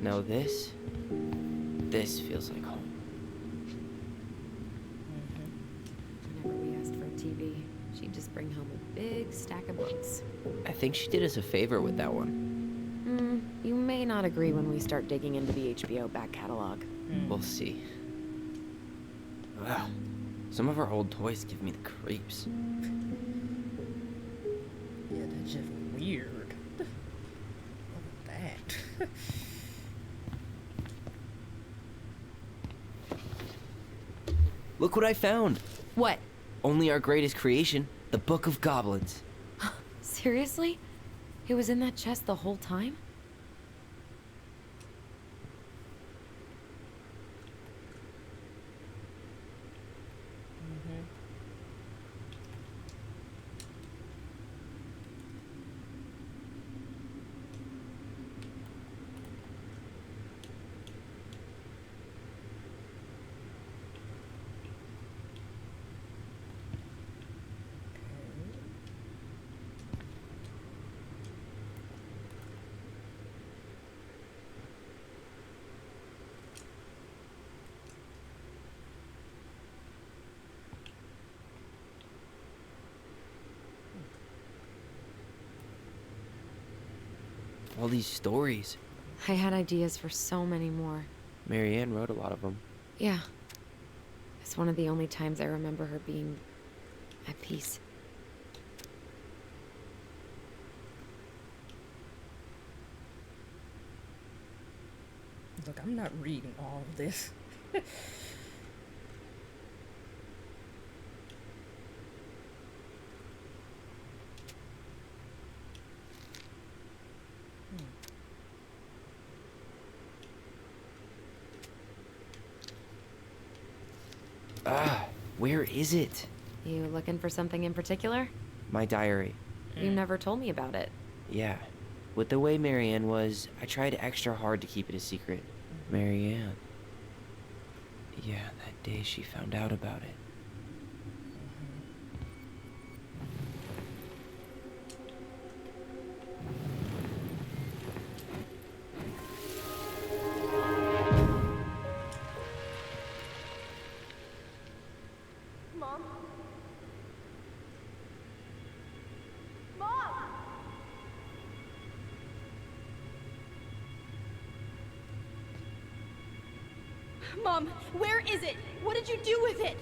Now this feels like home. Whenever we asked for a TV, she'd just bring home a big stack of books. I think she did us a favor with that one. You may not agree when we start digging into the HBO back catalog. We'll see. Wow. Some of our old toys give me the creeps. Yeah, that's just weird. Look at that. Look what I found! What? Only our greatest creation, the Book of Goblins. Seriously? It was in that chest the whole time? All these stories. I had ideas for so many more. Marianne wrote a lot of them. Yeah. It's one of the only times I remember her being at peace. Look, I'm not reading all of this. Where is it? You looking for something in particular? My diary. You never told me about it. Yeah. With the way Marianne was, I tried extra hard to keep it a secret. Marianne. Yeah, that day she found out about it. Mom? Mom! Mom, where is it? What did you do with it?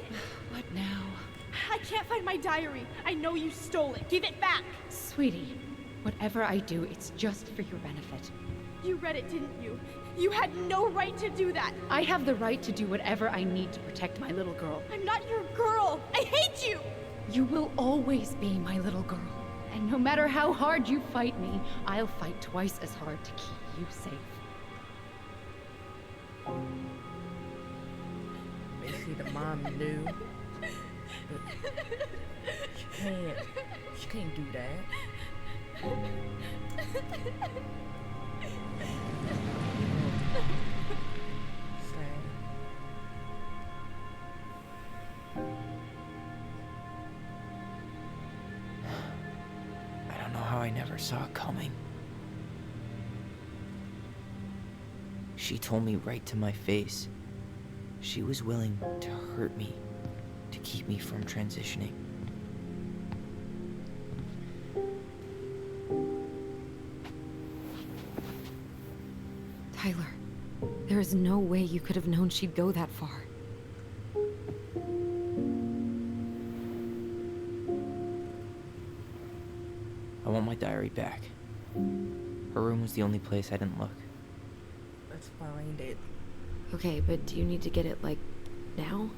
What now? I can't find my diary. I know you stole it. Give it back. Sweetie, whatever I do, it's just for your benefit. You read it, didn't you? You had no right to do that. I have the right to do whatever I need to protect my little girl. I'm not your girl. I hate you. You will always be my little girl. And no matter how hard you fight me, I'll fight twice as hard to keep you safe. Basically, the mom knew. But she can't do that. Sad. I don't know how I never saw it coming. She told me right to my face. She was willing to hurt me, to keep me from transitioning. Tyler, there is no way you could have known she'd go that far. I want my diary back. Her room was the only place I didn't look. Let's find it. Okay, but do you need to get it, like, now?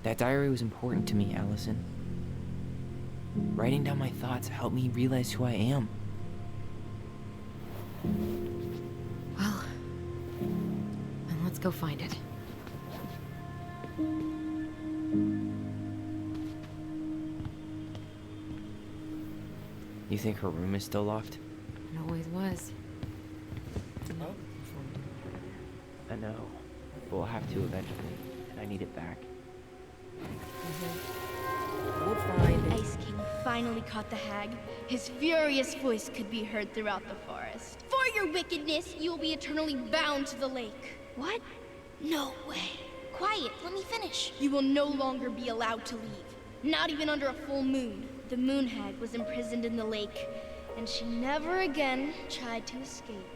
That diary was important to me, Allison. Writing down my thoughts helped me realize who I am. Well, then let's go find it. You think her room is still locked? It always was. Oh. I know. But we'll have to eventually, and I need it back. We'll find it. Ice King finally caught the hag. His furious voice could be heard throughout the forest. For your wickedness, you will be eternally bound to the lake. What? No way. Quiet, let me finish. You will no longer be allowed to leave. Not even under a full moon. The moon hag was imprisoned in the lake, and she never again tried to escape.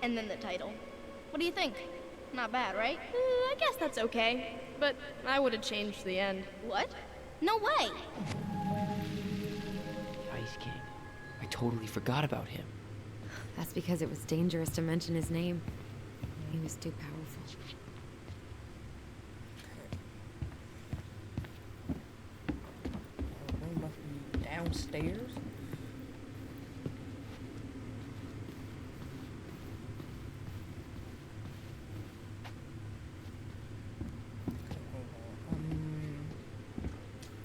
And then the title. What do you think? Not bad, right? I guess that's okay. But I would have changed the end. What? No way! Ice King. I totally forgot about him. That's because it was dangerous to mention his name. He was too powerful. They must be downstairs.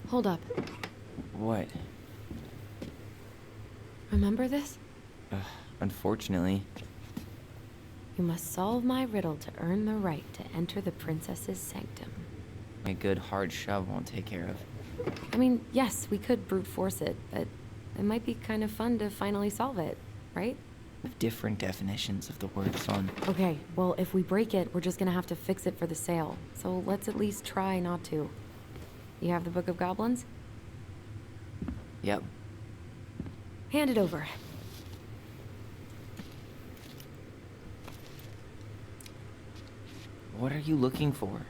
Hold up. What? Remember this? Unfortunately. You must solve my riddle to earn the right to enter the princess's sanctum. A good hard shove won't take care of. I mean, yes, we could brute force it, but it might be kind of fun to finally solve it, right? Different definitions of the word fun. Okay, well, if we break it, we're just gonna have to fix it for the sale. So let's at least try not to. You have the Book of Goblins? Yep. Hand it over. What are you looking for?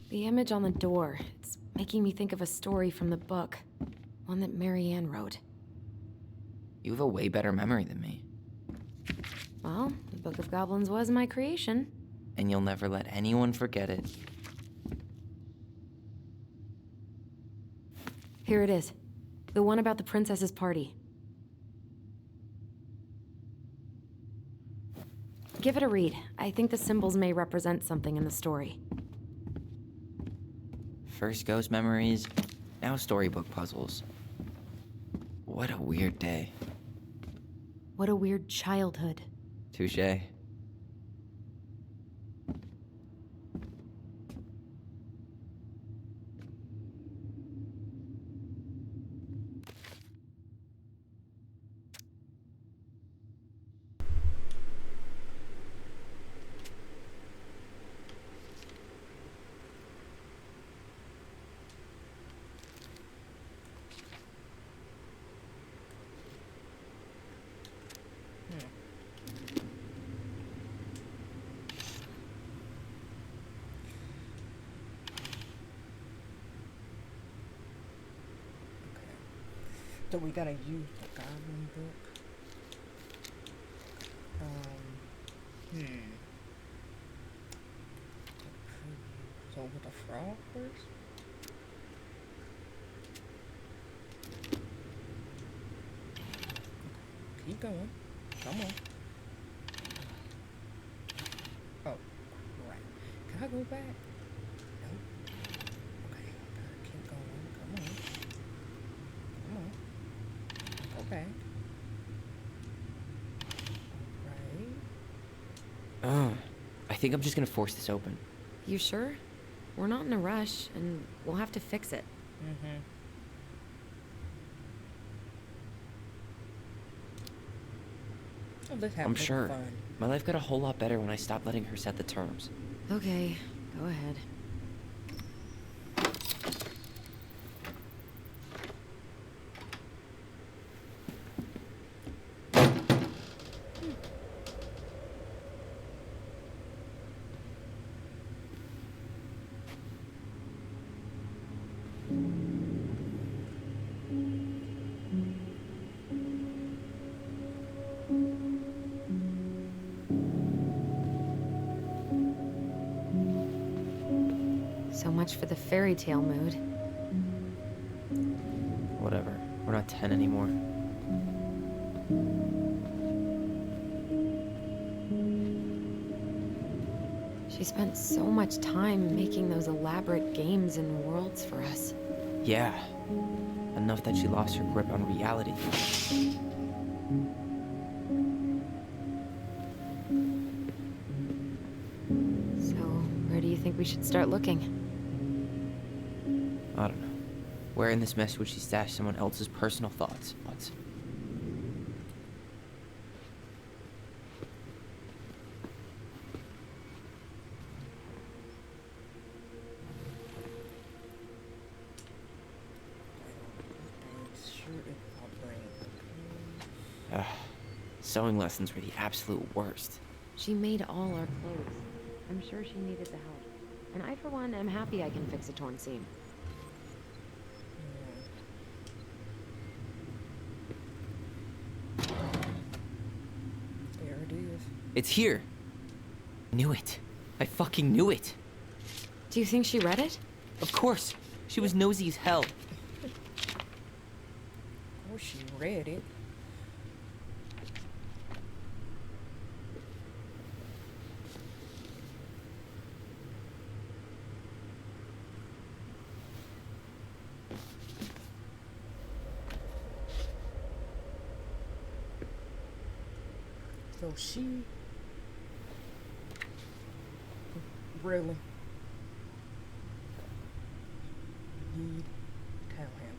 The image on the door. It's making me think of a story from the book. One that Marianne wrote. You have a way better memory than me. Well, the Book of Goblins was my creation. And you'll never let anyone forget it. Here it is. The one about the princess's party. Give it a read. I think the symbols may represent something in the story. First ghost memories, now storybook puzzles. What a weird day. What a weird childhood. Touché. So we gotta use the Goblin book. So with the frog first? Keep going. Come on. Oh, right. Can I go back? Nope. Okay, gotta keep going. Come on. Come on. Go back. Alright. I think I'm just gonna force this open. You sure? We're not in a rush, and we'll have to fix it. Mm-hmm. Oh, let's have I'm a little sure. fun. My life got a whole lot better when I stopped letting her set the terms. Okay, go ahead. So much for the fairy tale mood. Whatever. We're not 10 anymore. She spent so much time making those elaborate games and worlds for us. Yeah. Enough that she lost her grip on reality. So, where do you think we should start looking? I don't know. Where in this mess would she stash someone else's personal thoughts? What? Sewing lessons were the absolute worst. She made all our clothes. I'm sure she needed the help. And I, for one, am happy I can fix a torn seam. There it is. It's here. Knew it. I fucking knew it. Do you think she read it? Of course. She was nosy as hell. Oh, she read it. So she really need tell him.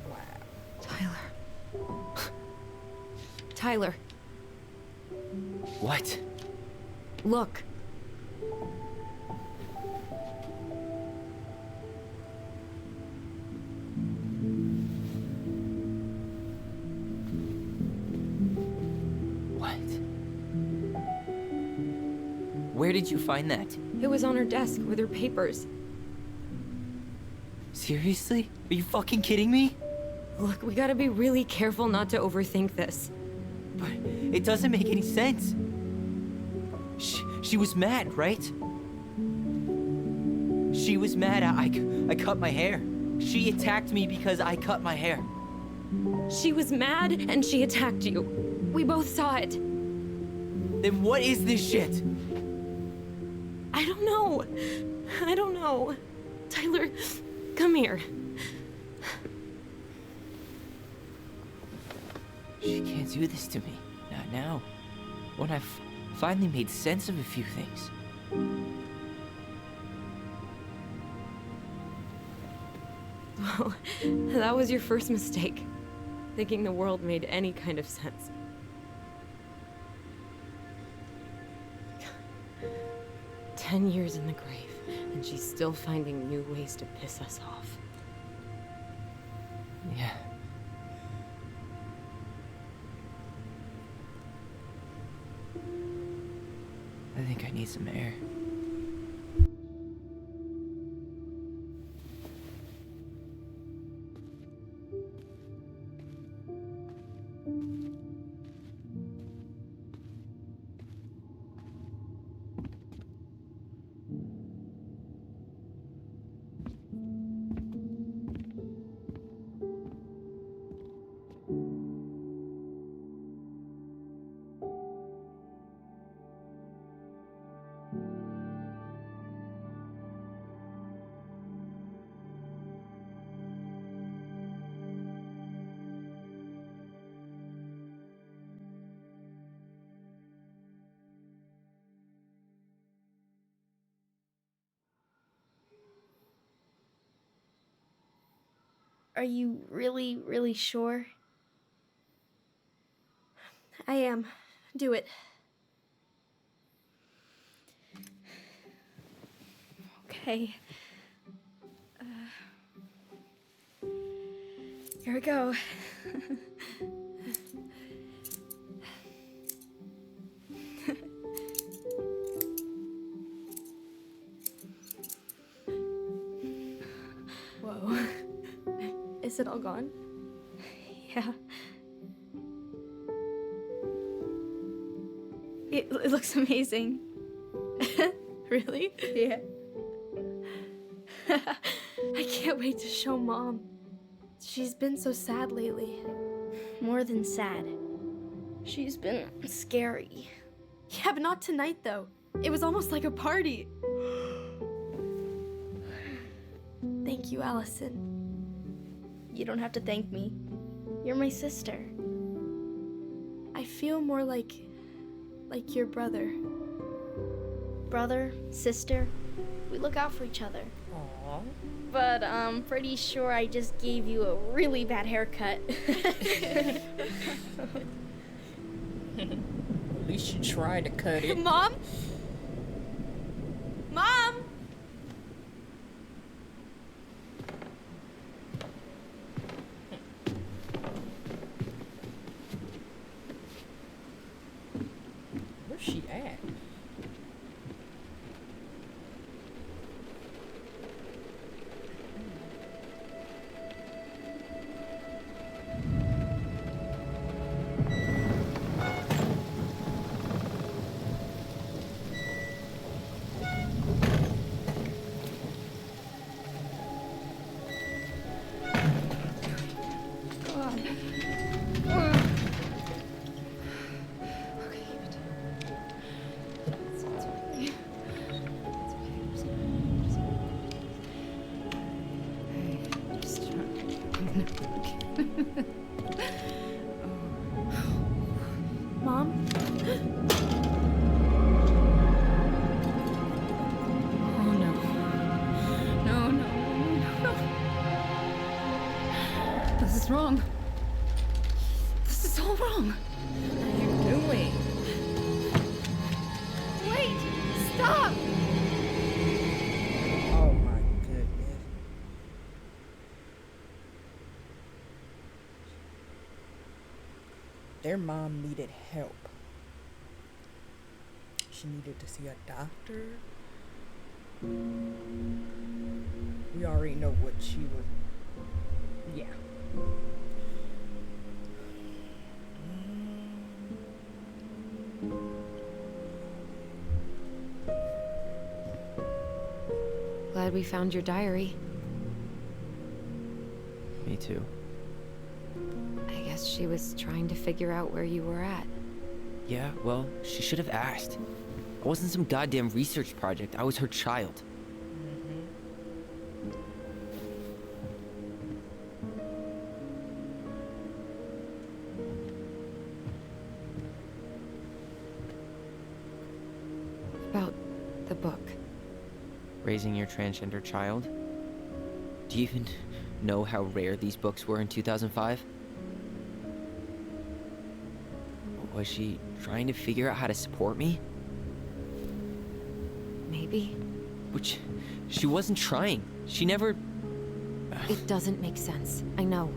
Wow. Tyler. Tyler, What? look. What? Where did you find that? It was on her desk with her papers. Seriously? Are you fucking kidding me? Look, we gotta be really careful not to overthink this. But it doesn't make any sense. She was mad, right? She was mad I cut my hair. She attacked me because I cut my hair. She was mad and she attacked you. We both saw it. Then what is this shit? I don't know. I don't know. Tyler, come here. She can't do this to me. Not now. When I've finally made sense of a few things. Well, that was your first mistake. Thinking the world made any kind of sense. "10 years in the grave, and she's still finding new ways to piss us off." Yeah. I think I need some air. Are you really, really sure? I am. Do it. Okay. Here we go. Whoa. Is it all gone? Yeah. It looks amazing. Really? Yeah. I can't wait to show Mom. She's been so sad lately. More than sad. She's been scary. Yeah, but not tonight, though. It was almost like a party. Thank you, Allison. You don't have to thank me. You're my sister. I feel more like your brother. Brother, sister, we look out for each other. Aww. But I'm pretty sure I just gave you a really bad haircut. At least you tried to cut it. Mom? Mom? Where's she at? Mom? Oh no. No, no, no. This is wrong. This is all wrong. What are you doing? Wait! Stop! Oh my goodness. Their mom needed help. She needed to see a doctor. We already know what she was Yeah. Glad we found your diary. Me too. I guess she was trying to figure out where you were at. Yeah, well, she should have asked. I wasn't some goddamn research project. I was her child. About the book. Raising your transgender child? Do you even know how rare these books were in 2005? Was she trying to figure out how to support me? Maybe. Which, she wasn't trying. She never... It doesn't make sense. I know.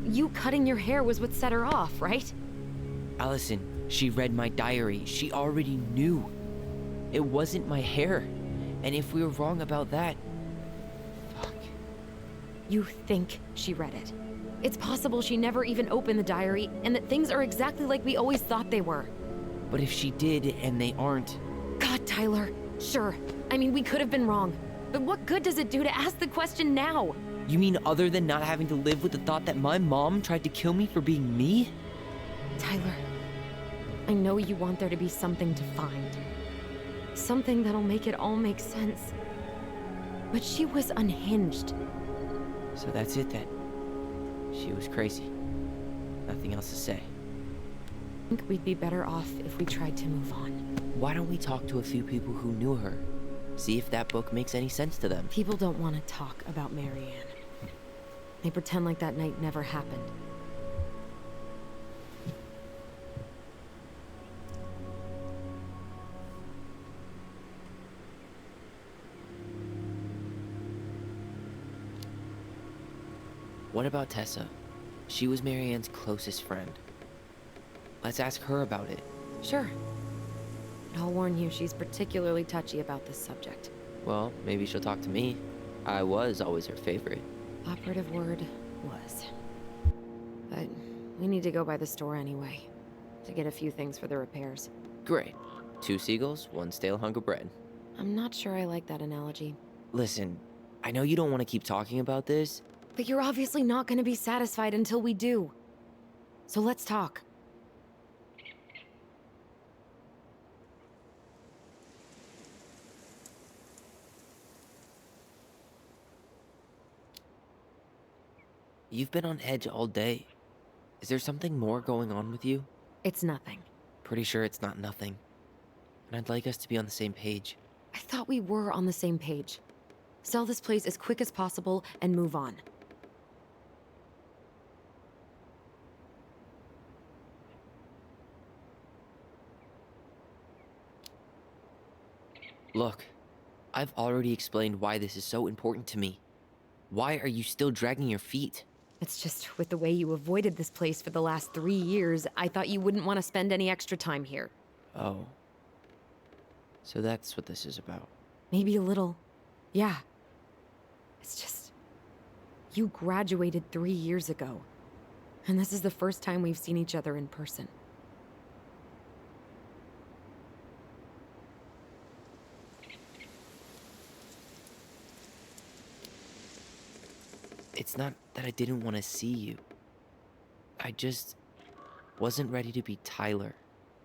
You cutting your hair was what set her off, right? Allison, she read my diary. She already knew. It wasn't my hair. And if we were wrong about that... Fuck. You think she read it. It's possible she never even opened the diary, and that things are exactly like we always thought they were. But if she did, and they aren't... God, Tyler. Sure. I mean, we could have been wrong. But what good does it do to ask the question now? You mean other than not having to live with the thought that my mom tried to kill me for being me? Tyler, I know you want there to be something to find. Something that'll make it all make sense. But she was unhinged. So that's it then. She was crazy. Nothing else to say. I think we'd be better off if we tried to move on. Why don't we talk to a few people who knew her? See if that book makes any sense to them. People don't want to talk about Marianne. They pretend like that night never happened. What about Tessa? She was Marianne's closest friend. Let's ask her about it. Sure. But I'll warn you, she's particularly touchy about this subject. Well, maybe she'll talk to me. I was always her favorite. Operative word was. But we need to go by the store anyway, to get a few things for the repairs. Great. 2 seagulls, 1 stale hunk of bread. I'm not sure I like that analogy. Listen, I know you don't want to keep talking about this. But you're obviously not going to be satisfied until we do. So let's talk. You've been on edge all day. Is there something more going on with you? It's nothing. Pretty sure it's not nothing. And I'd like us to be on the same page. I thought we were on the same page. Sell this place as quick as possible and move on. Look, I've already explained why this is so important to me. Why are you still dragging your feet? It's just with the way you avoided this place for the last 3 years, I thought you wouldn't want to spend any extra time here. Oh. So that's what this is about. Maybe a little. Yeah. It's just... You graduated 3 years ago. And this is the first time we've seen each other in person. It's not that I didn't want to see you. I just wasn't ready to be Tyler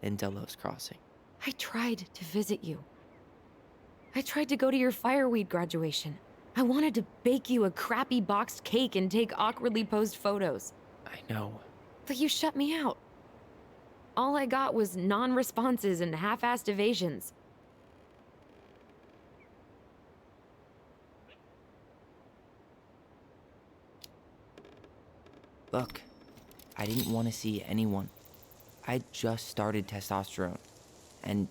in Delos Crossing. I tried to visit you. I tried to go to your fireweed graduation. I wanted to bake you a crappy boxed cake and take awkwardly posed photos. I know. But you shut me out. All I got was non-responses and half-assed evasions. Look, I didn't want to see anyone. I just started testosterone. And,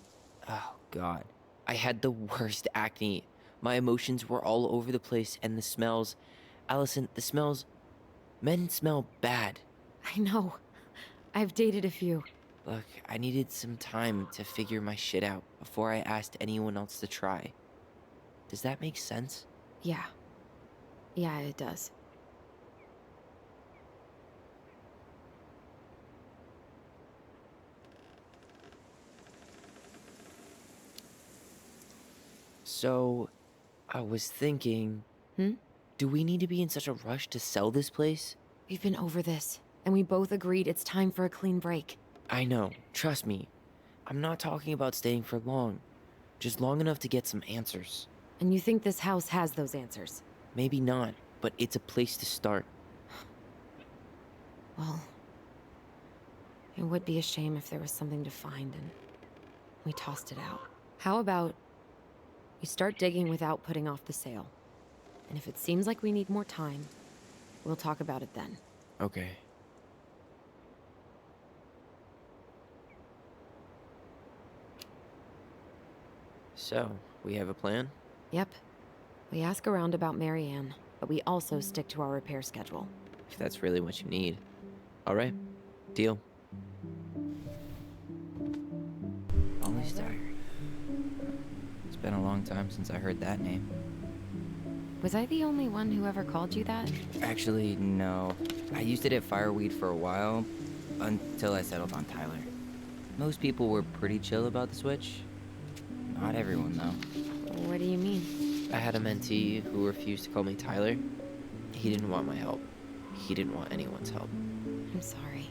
oh god, I had the worst acne. My emotions were all over the place, and the smells... Allison, the smells... Men smell bad. I know. I've dated a few. Look, I needed some time to figure my shit out before I asked anyone else to try. Does that make sense? Yeah. Yeah, it does. So, I was thinking... Do we need to be in such a rush to sell this place? We've been over this, and we both agreed it's time for a clean break. I know, trust me. I'm not talking about staying for long. Just long enough to get some answers. And you think this house has those answers? Maybe not, but it's a place to start. Well, it would be a shame if there was something to find and we tossed it out. How about we start digging without putting off the sale? And if it seems like we need more time, we'll talk about it then. Okay. So, we have a plan? Yep. We ask around about Marianne, but we also stick to our repair schedule. If that's really what you need. Alright. Deal. Ollie's Diary. It's been a long time since I heard that name. Was I the only one who ever called you that? Actually, no. I used it at Fireweed for a while, until I settled on Tyler. Most people were pretty chill about the switch. Not everyone, though. What do you mean? I had a mentee who refused to call me Tyler. He didn't want my help. He didn't want anyone's help. I'm sorry.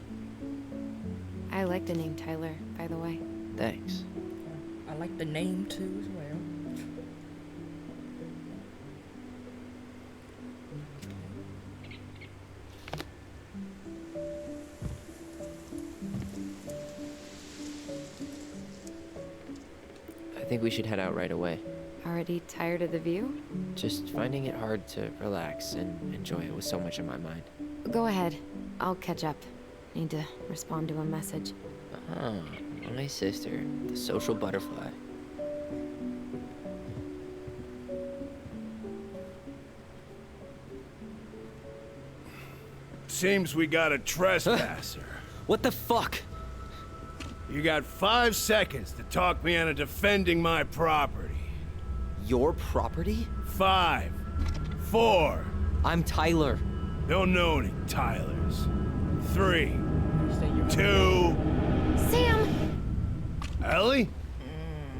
I like the name Tyler, by the way. Thanks. I like the name too as well. I think we should head out right away. Already tired of the view? Just finding it hard to relax and enjoy it with so much on my mind. Go ahead. I'll catch up. Need to respond to a message. Ah, my sister, the social butterfly. Seems we got a trespasser. What the fuck? You got 5 seconds to talk me into defending my property. Your property? 5, 4. I'm Tyler. Don't know any Tylers. 3, You say you're 2. Sam! Ellie?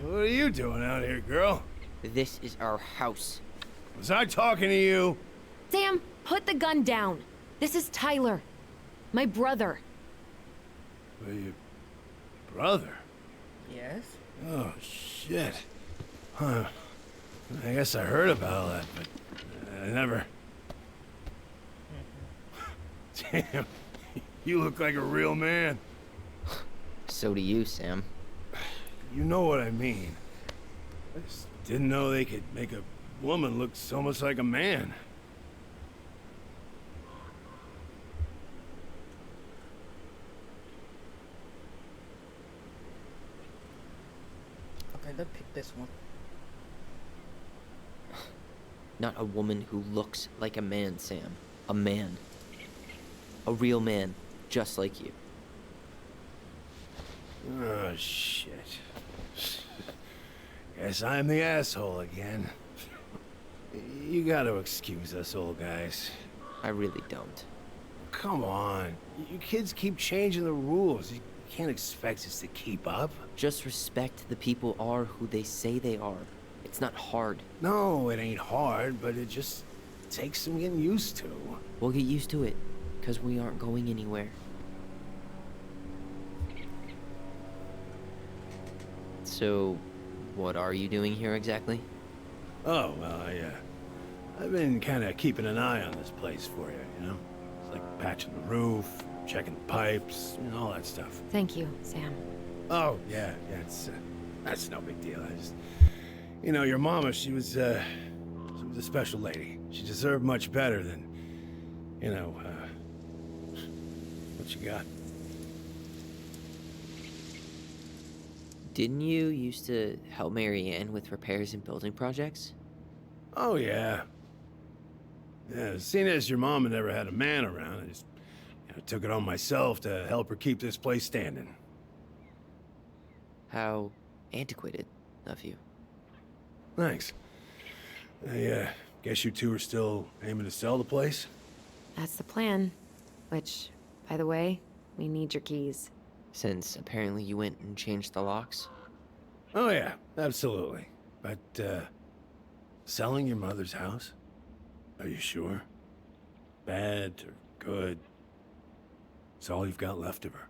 What are you doing out here, girl? This is our house. Was I talking to you? Sam, put the gun down. This is Tyler. My brother. Well, your brother? Yes. Oh, shit. Huh. I guess I heard about all that, but I never... Damn. You look like a real man. So do you, Sam. You know what I mean. I just didn't know they could make a woman look so much like a man. Okay, let's pick this one. Not a woman who looks like a man, Sam. A man. A real man, just like you. Oh, shit. Guess I'm the asshole again. You gotta excuse us old guys. I really don't. Come on. You kids keep changing the rules. You can't expect us to keep up. Just respect the people are who they say they are. It's not hard. No, it ain't hard, but it just takes some getting used to. We'll get used to it, because we aren't going anywhere. So, what are you doing here exactly? Oh, well, I've been kind of keeping an eye on this place for you, you know? It's like patching the roof, checking the pipes, and all that stuff. Thank you, Sam. Oh, yeah, that's no big deal. I just... You know, your mama, she was a special lady. She deserved much better than, you know, what you got. Didn't you used to help Marianne with repairs and building projects? Oh, yeah. Yeah, seeing as your mama never had a man around, I just took it on myself to help her keep this place standing. How antiquated of you. Thanks. I guess you two are still aiming to sell the place? That's the plan. Which, by the way, we need your keys. Since apparently you went and changed the locks? Oh yeah, absolutely. But, Selling your mother's house? Are you sure? Bad or good? It's all you've got left of her.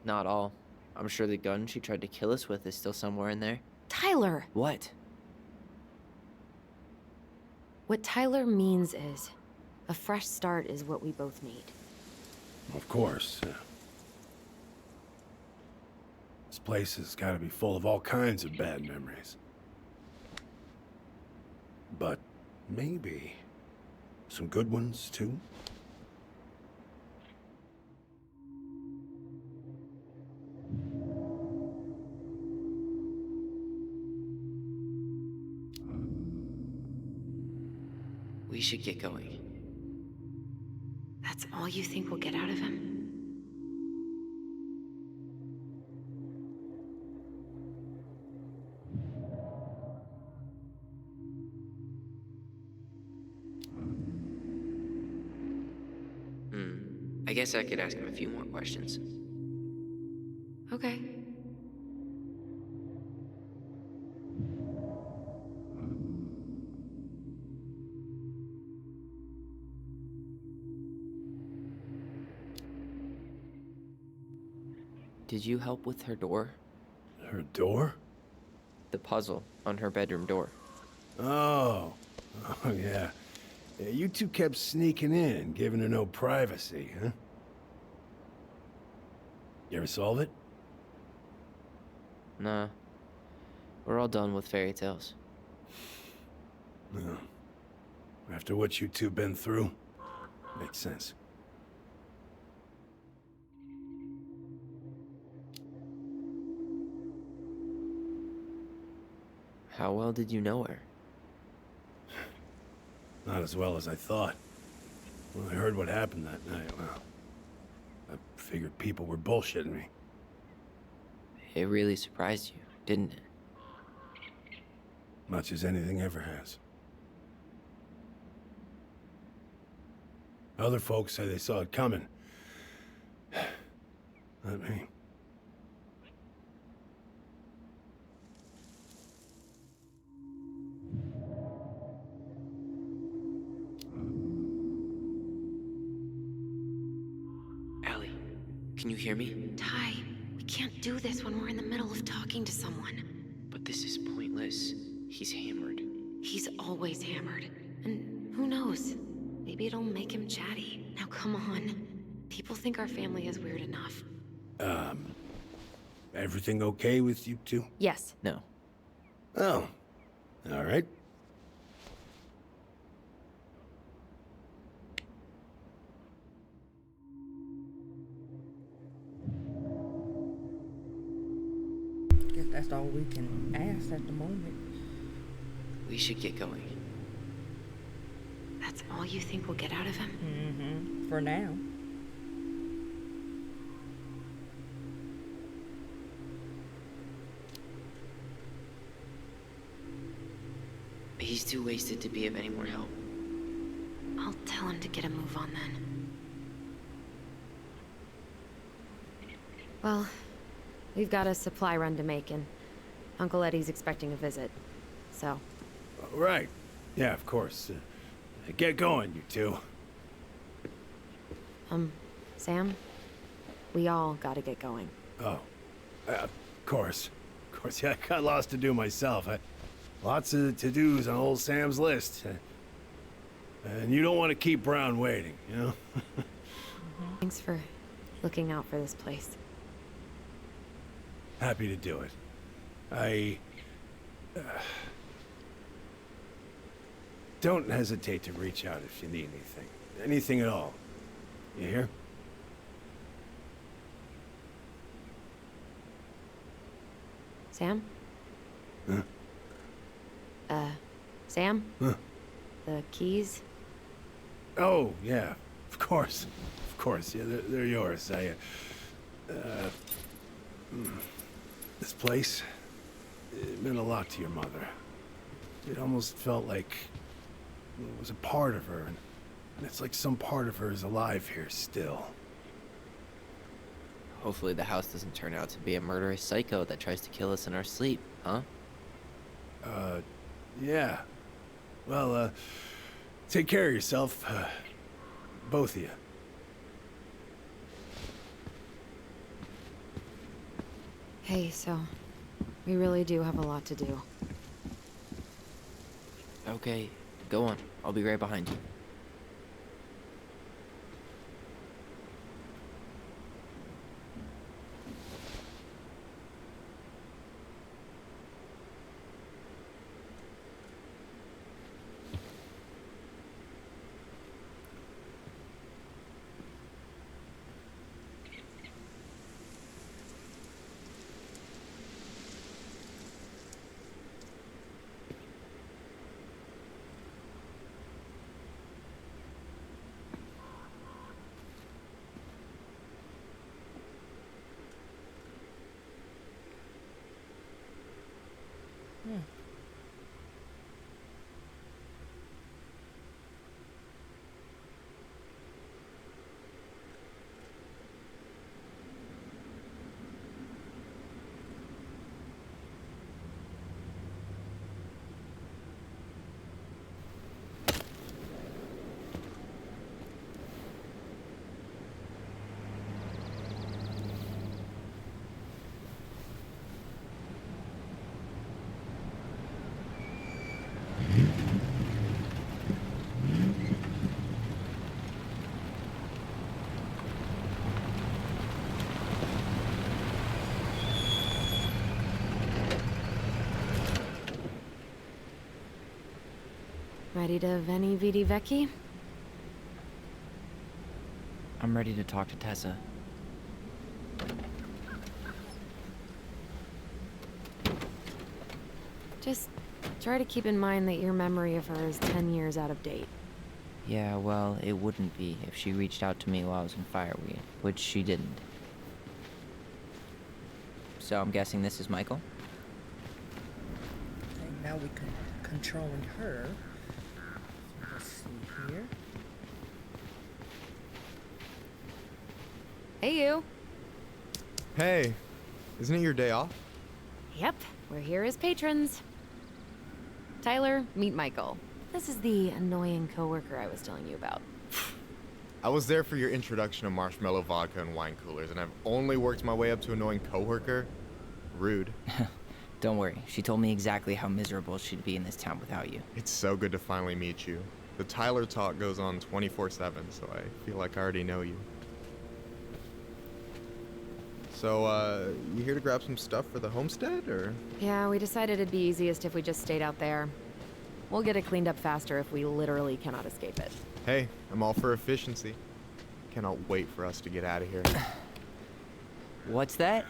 Not all. I'm sure the gun she tried to kill us with is still somewhere in there. Tyler! What? What Tyler means is, a fresh start is what we both need. Of course. This place has got to be full of all kinds of bad memories. But maybe some good ones, too? We should get going. That's all you think we'll get out of him? I guess I could ask him a few more questions. Okay. Did you help with her door? Her door? The puzzle on her bedroom door. Oh, yeah. Yeah, you two kept sneaking in, giving her no privacy, huh? You ever solve it? Nah. We're all done with fairy tales. No. After what you two been through, makes sense. How well did you know her? Not as well as I thought. When I heard what happened that night, well, I figured people were bullshitting me. It really surprised you, didn't it? Much as anything ever has. Other folks say they saw it coming. Not me. Allie, can you hear me? Ty, we can't do this when we're in the middle of talking to someone. But this is pointless. He's hammered. He's always hammered. And who knows? Maybe it'll make him chatty. Now come on. People think our family is weird enough. Everything okay with you two? Yes. No. Oh, all right. Guess that's all we can ask at the moment. We should get going. That's all you think we'll get out of him? Mm-hmm. For now. He's too wasted to be of any more help. I'll tell him to get a move on then. Well, we've got a supply run to make, and Uncle Eddie's expecting a visit. So. Right. Yeah, of course. Get going, you two. Sam? We all gotta get going. Oh, of course. Of course, yeah, I got lots to do myself. Lots of to-dos on old Sam's list. And you don't want to keep Brown waiting, you know? Thanks for looking out for this place. Happy to do it. I... don't hesitate to reach out if you need anything. Anything at all. You hear? Sam? Huh? Sam? Huh? The keys? Oh, yeah. Of course. Of course. Yeah, they're yours. This place, it meant a lot to your mother. It almost felt like it was a part of her, and it's like some part of her is alive here still. Hopefully the house doesn't turn out to be a murderous psycho that tries to kill us in our sleep, huh? Yeah. Well, take care of yourself, both of you. Hey, so we really do have a lot to do. Okay, go on. I'll be right behind you. Ready to Veni Vidi Vici? I'm ready to talk to Tessa. Just try to keep in mind that your memory of her is 10 years out of date. Yeah, well, it wouldn't be if she reached out to me while I was in Fireweed, which she didn't. So I'm guessing this is Michael? Okay, now we can controlling her. So let's see here. Hey, you. Hey, isn't it your day off? Yep, we're here as patrons. Tyler, meet Michael. This is the annoying coworker I was telling you about. I was there for your introduction to marshmallow vodka and wine coolers, and I've only worked my way up to annoying coworker. Rude. Don't worry, she told me exactly how miserable she'd be in this town without you. It's so good to finally meet you. The Tyler talk goes on 24/7, so I feel like I already know you. So, you here to grab some stuff for the homestead, or? Yeah, we decided it'd be easiest if we just stayed out there. We'll get it cleaned up faster if we literally cannot escape it. Hey, I'm all for efficiency. Cannot wait for us to get out of here. What's that?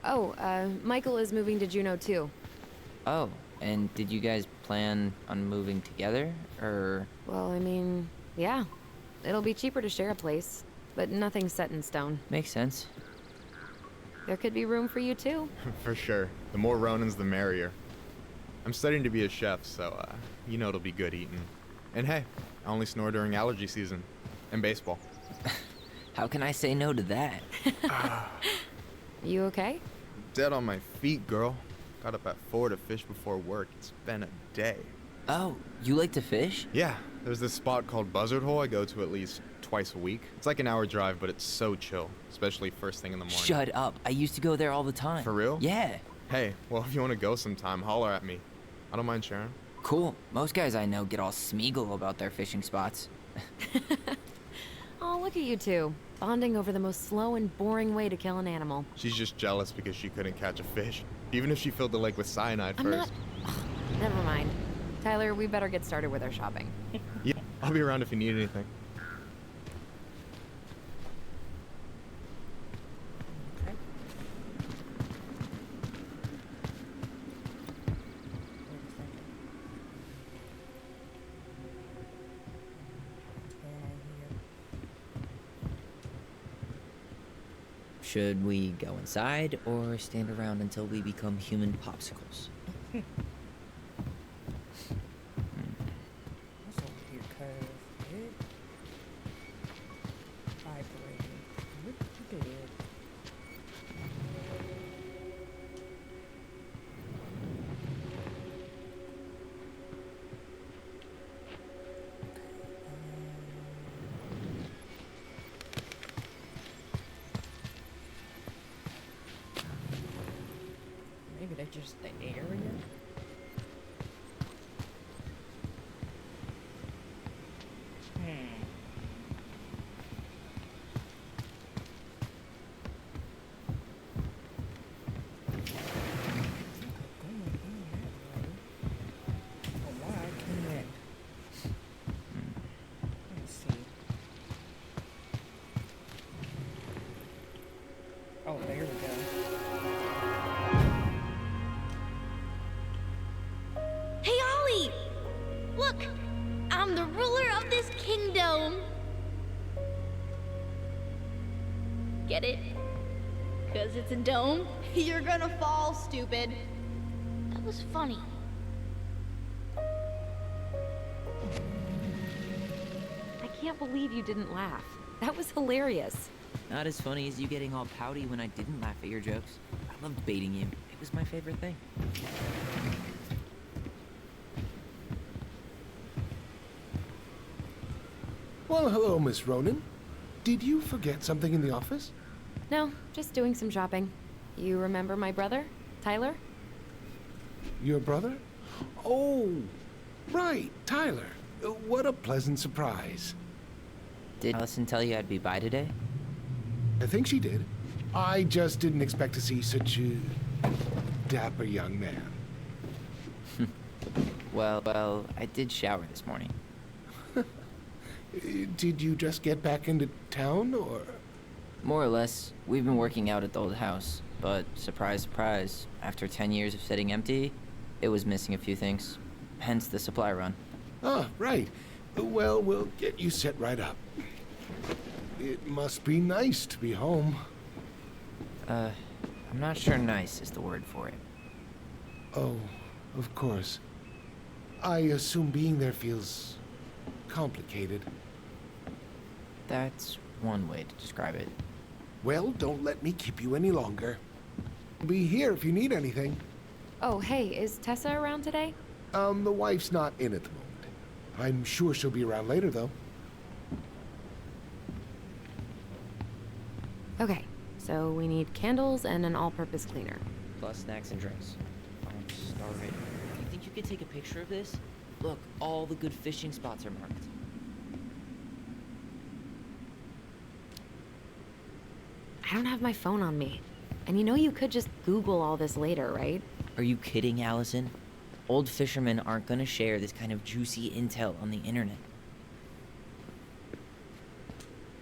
Oh, Michael is moving to Juneau too. Oh, and did you guys plan on moving together, or? Well, I mean, yeah. It'll be cheaper to share a place, but nothing's set in stone. Makes sense. There could be room for you too. For sure. The more Ronins, the merrier. I'm studying to be a chef, so, you know it'll be good eating. And hey, I only snore during allergy season. And baseball. How can I say no to that? You okay? Dead on my feet, girl. Got up at 4 to fish before work. It's been a day. Oh, you like to fish? Yeah, there's this spot called Buzzard Hole I go to at least twice a week. It's like an hour drive, but it's so chill, especially first thing in the morning. Shut up. I used to go there all the time. For real? Yeah. Hey, well, if you want to go sometime, holler at me. I don't mind sharing. Cool. Most guys I know get all Smeagol about their fishing spots. Oh, look at you two. Bonding over the most slow and boring way to kill an animal. She's just jealous because she couldn't catch a fish. Even if she filled the lake with cyanide I'm first. not... Ugh, never mind. Tyler, we better get started with our shopping. Yeah, I'll be around if you need anything. Okay. Should we go inside or stand around until we become human popsicles? What's over here, cuz? It vibrating. Look good. Maybe that's just the area. Oh, there we go. Hey, Ollie! Look! I'm the ruler of this kingdom! Get it? 'Cause it's a dome? You're gonna fall, stupid. That was funny. I can't believe you didn't laugh. That was hilarious. Not as funny as you getting all pouty when I didn't laugh at your jokes. I loved baiting you. It was my favorite thing. Well, hello, Miss Ronan. Did you forget something in the office? No, just doing some shopping. You remember my brother, Tyler? Your brother? Oh, right, Tyler. What a pleasant surprise. Did Allison tell you I'd be by today? I think she did. I just didn't expect to see such a dapper young man. Well, I did shower this morning. Did you just get back into town, or? More or less. We've been working out at the old house, but surprise, surprise, after 10 years of sitting empty, it was missing a few things. Hence the supply run. Ah, right. Well, we'll get you set right up. It must be nice to be home. I'm not sure nice is the word for it. Oh, of course. I assume being there feels complicated. That's one way to describe it. Well, don't let me keep you any longer. Be here if you need anything. Oh, hey, is Tessa around today? The wife's not in at the moment. I'm sure she'll be around later, though. Okay, so we need candles and an all-purpose cleaner. Plus snacks and drinks. I'm starving. Do you think you could take a picture of this? Look, all the good fishing spots are marked. I don't have my phone on me. And you know you could just Google all this later, right? Are you kidding, Allison? Old fishermen aren't gonna share this kind of juicy intel on the internet.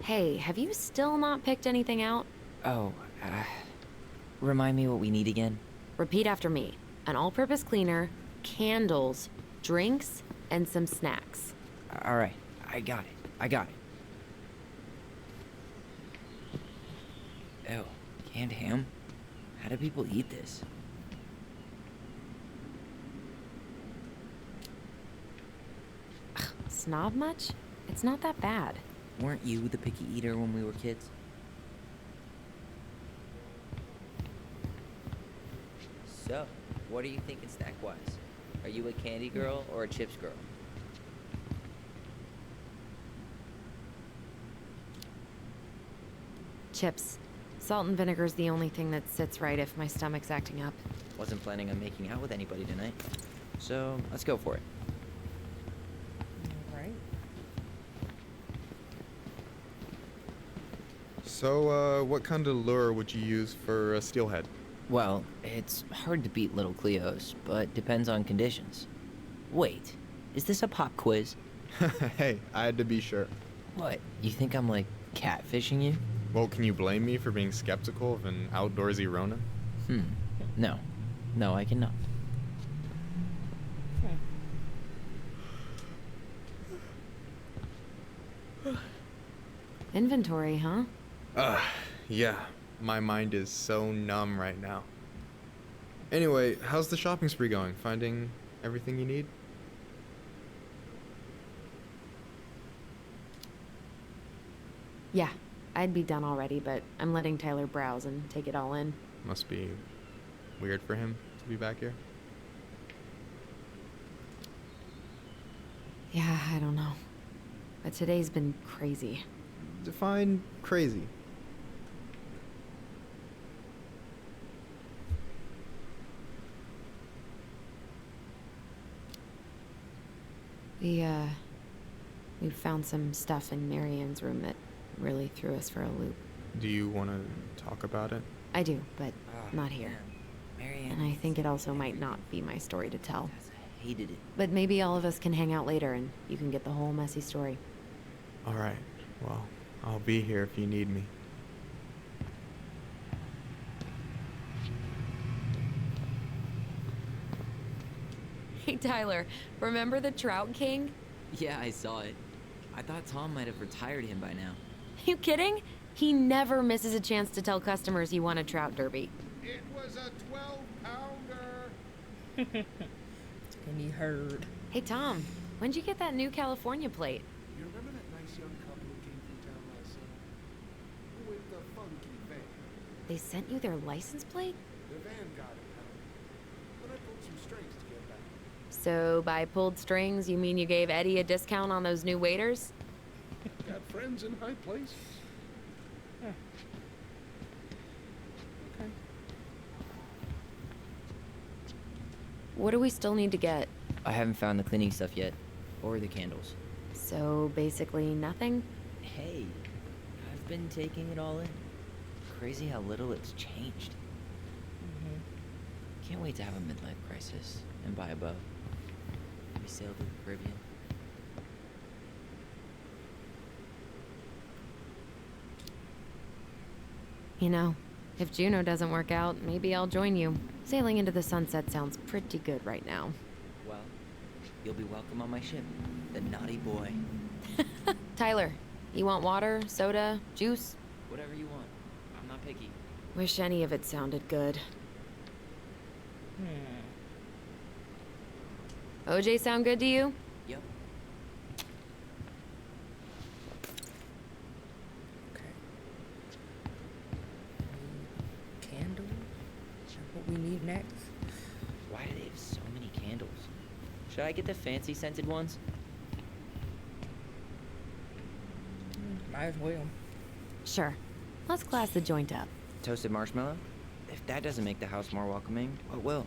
Hey, have you still not picked anything out? Oh, remind me what we need again? Repeat after me. An all-purpose cleaner, candles, drinks, and some snacks. All right, I got it. Ew, canned ham? How do people eat this? Snob much? It's not that bad. Weren't you the picky eater when we were kids? So, what are you thinking snack-wise? Are you a candy girl or a chips girl? Chips. Salt and vinegar's the only thing that sits right if my stomach's acting up. Wasn't planning on making out with anybody tonight. So, let's go for it. All right. So, what kind of lure would you use for a steelhead? Well, it's hard to beat little Cleo's, but depends on conditions. Wait, is this a pop quiz? Hey, I had to be sure. What, you think I'm like catfishing you? Well, can you blame me for being skeptical of an outdoorsy Ronin? No. No, I cannot. Inventory, huh? Yeah. My mind is so numb right now. Anyway, how's the shopping spree going? Finding everything you need? Yeah, I'd be done already, but I'm letting Tyler browse and take it all in. Must be weird for him to be back here. Yeah, I don't know. But today's been crazy. Define crazy. We found some stuff in Marianne's room that really threw us for a loop. Do you want to talk about it? I do, but not here. Marianne. And I think it also might not be my story to tell. I hated it. But maybe all of us can hang out later and you can get the whole messy story. All right. Well, I'll be here if you need me. Hey, Tyler, remember the Trout King? Yeah, I saw it. I thought Tom might have retired him by now. You kidding? He never misses a chance to tell customers he won a trout derby. It was a 12-pounder. And he heard. Hey, Tom, when'd you get that new California plate? You remember that nice young couple who came through town last summer? With the funky van. They sent you their license plate? The van got impounded. But I pulled some strings to get back. So by pulled strings, you mean you gave Eddie a discount on those new waiters? Got friends in high places. Okay. What do we still need to get? I haven't found the cleaning stuff yet, or the candles. So basically nothing? Hey, I've been taking it all in. Crazy how little it's changed. Can't wait to have a midlife crisis and buy a boat. Maybe sail to the Caribbean. You know, if Juno doesn't work out, maybe I'll join you. Sailing into the sunset sounds pretty good right now. Well, you'll be welcome on my ship, the Naughty Boy. Tyler, you want water, soda, juice? Whatever you want. I'm not picky. Wish any of it sounded good. OJ sound good to you? Yep. Okay. Candle? Is that what we need next? Why do they have so many candles? Should I get the fancy scented ones? Might as well. Sure. Let's class the joint up. Toasted marshmallow? If that doesn't make the house more welcoming, what will?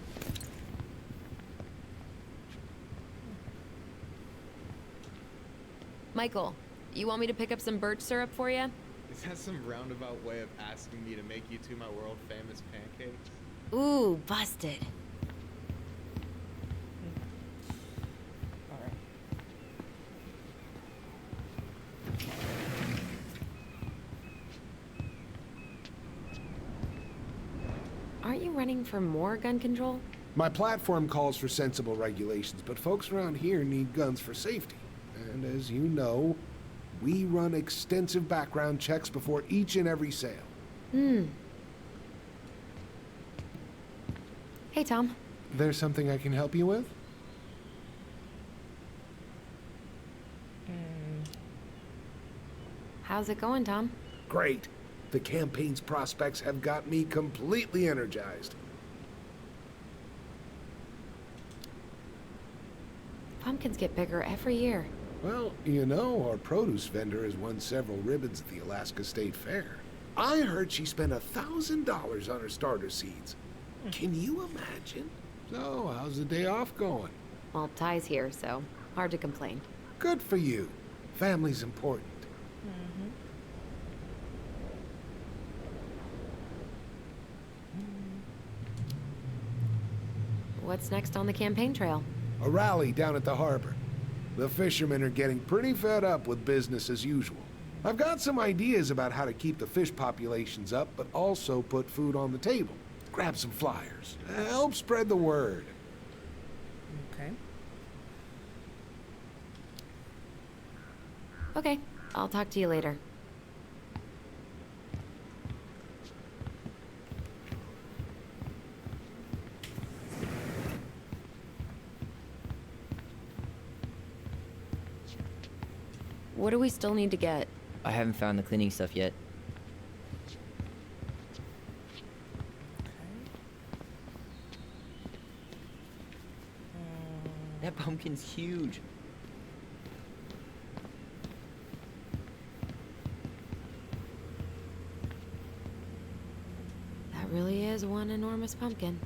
Michael, you want me to pick up some birch syrup for you? Is that some roundabout way of asking me to make you two my world famous pancakes? Ooh, busted. All right. Aren't you running for more gun control? My platform calls for sensible regulations, but folks around here need guns for safety. And as you know, we run extensive background checks before each and every sale. Hey, Tom. There's something I can help you with? How's it going, Tom? Great. The campaign's prospects have got me completely energized. Pumpkins get bigger every year. Well, you know, our produce vendor has won several ribbons at the Alaska State Fair. I heard she spent $1,000 on her starter seeds. Can you imagine? So, how's the day off going? Well, Ty's here, so hard to complain. Good for you. Family's important. What's next on the campaign trail? A rally down at the harbor. The fishermen are getting pretty fed up with business as usual. I've got some ideas about how to keep the fish populations up, but also put food on the table. Grab some flyers. Help spread the word. Okay. Okay, I'll talk to you later. What do we still need to get? I haven't found the cleaning stuff yet. That pumpkin's huge. That really is one enormous pumpkin.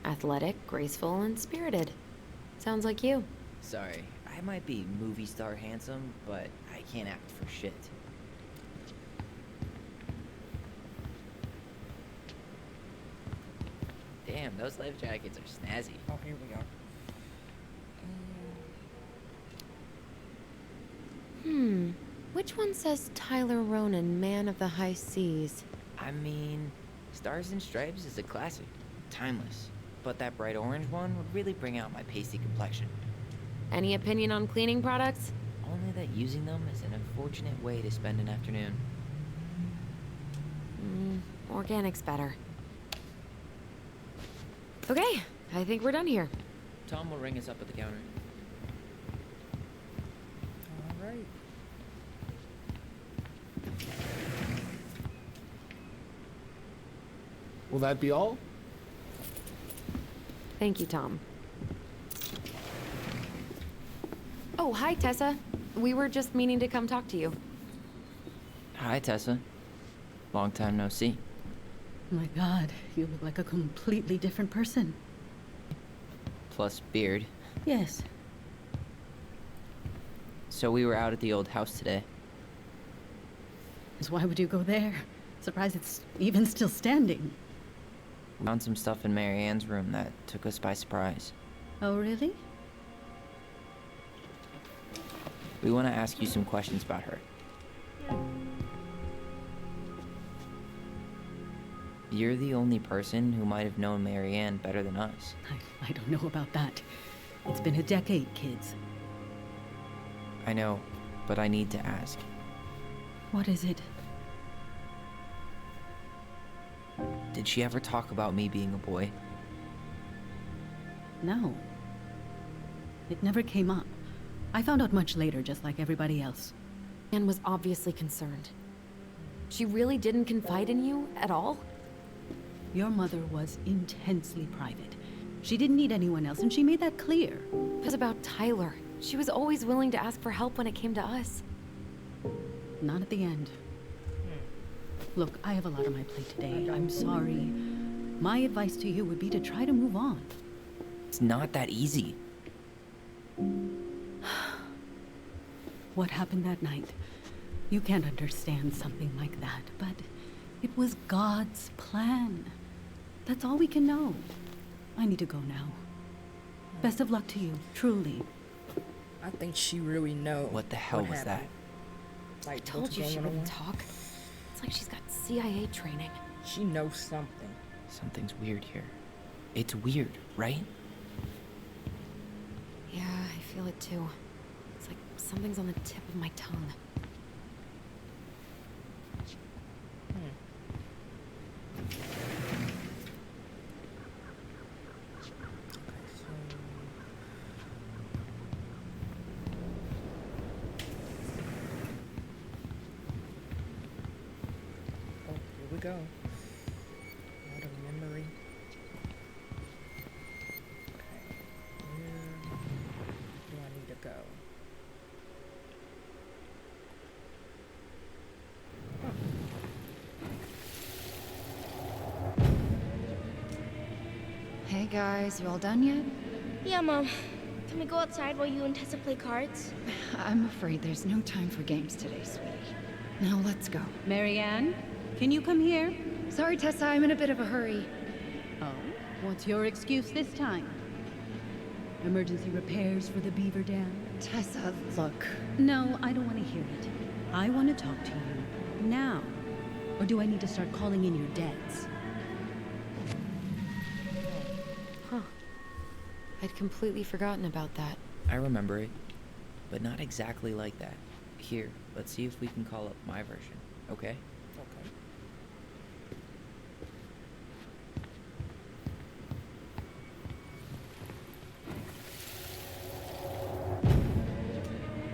Athletic, graceful, and spirited. Sounds like you. Sorry, I might be movie star handsome, but I can't act for shit. Damn, those life jackets are snazzy. Oh, here we go. Which one says Tyler Ronan, man of the high seas? I mean, Stars and Stripes is a classic, timeless. But that bright orange one would really bring out my pasty complexion. Any opinion on cleaning products? Only that using them is an unfortunate way to spend an afternoon. Organic's better. Okay, I think we're done here. Tom will ring us up at the counter. All right. Will that be all? Thank you, Tom. Oh, hi, Tessa. We were just meaning to come talk to you. Hi, Tessa. Long time no see. My God, you look like a completely different person. Plus beard. Yes. So we were out at the old house today. So why would you go there? Surprised it's even still standing. We found some stuff in Mary Ann's room that took us by surprise. Oh, really? We want to ask you some questions about her. You're the only person who might have known Mary Ann better than us. I don't know about that. It's been a decade, kids. I know, but I need to ask. What is it? Did she ever talk about me being a boy? No. It never came up. I found out much later, just like everybody else. Anne was obviously concerned. She really didn't confide in you at all? Your mother was intensely private. She didn't need anyone else, and she made that clear. It was about Tyler. She was always willing to ask for help when it came to us. Not at the end. Look, I have a lot on my plate today. I'm sorry. My advice to you would be to try to move on. It's not that easy. What happened that night? You can't understand something like that, but it was God's plan. That's all we can know. I need to go now. Best of luck to you, truly. I think she really knows. What the hell was that? Like, I told you she wouldn't talk. It's like she's got CIA training. She knows something. Something's weird here. It's weird, right? Yeah, I feel it too. It's like something's on the tip of my tongue. Here we go. A lot of memory. Okay. Where do I need to go? Hey guys, you all done yet? Yeah, Mom. Can we go outside while you and Tessa play cards? I'm afraid there's no time for games today, sweetie. Now let's go. Mary Ann, can you come here? Sorry, Tessa, I'm in a bit of a hurry. Oh, what's your excuse this time? Emergency repairs for the beaver dam? Tessa, look. No, I don't want to hear it. I want to talk to you now. Or do I need to start calling in your debts? Huh. I'd completely forgotten about that. I remember it, but not exactly like that. Here, let's see if we can call up my version, okay?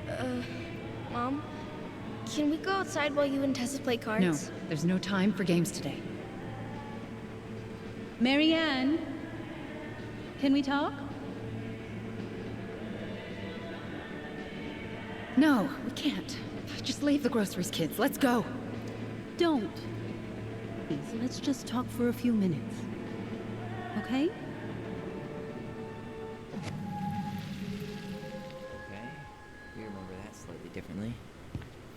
Okay. Mom? Can we go outside while you and Tessa play cards? No, there's no time for games today. Marianne, can we talk? No, we can't. Just leave the groceries, kids. Let's go. Don't. Please, let's just talk for a few minutes. Okay? Okay, we remember that slightly differently.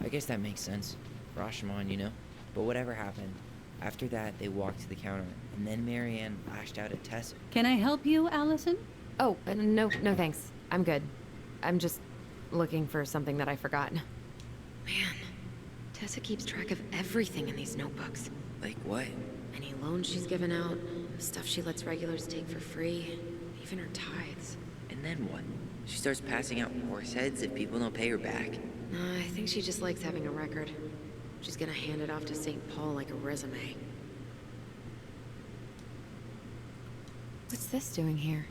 I guess that makes sense. Rashomon, you know? But whatever happened, after that, they walked to the counter, and then Marianne lashed out at Tessa. Can I help you, Allison? Oh, no thanks. I'm good. I'm just looking for something that I forgot. Man, Tessa keeps track of everything in these notebooks. Like what? Any loans she's given out, stuff she lets regulars take for free, even her tithes. And then what? She starts passing out horse heads if people don't pay her back. I think she just likes having a record. She's gonna hand it off to St. Paul like a resume. What's this doing here?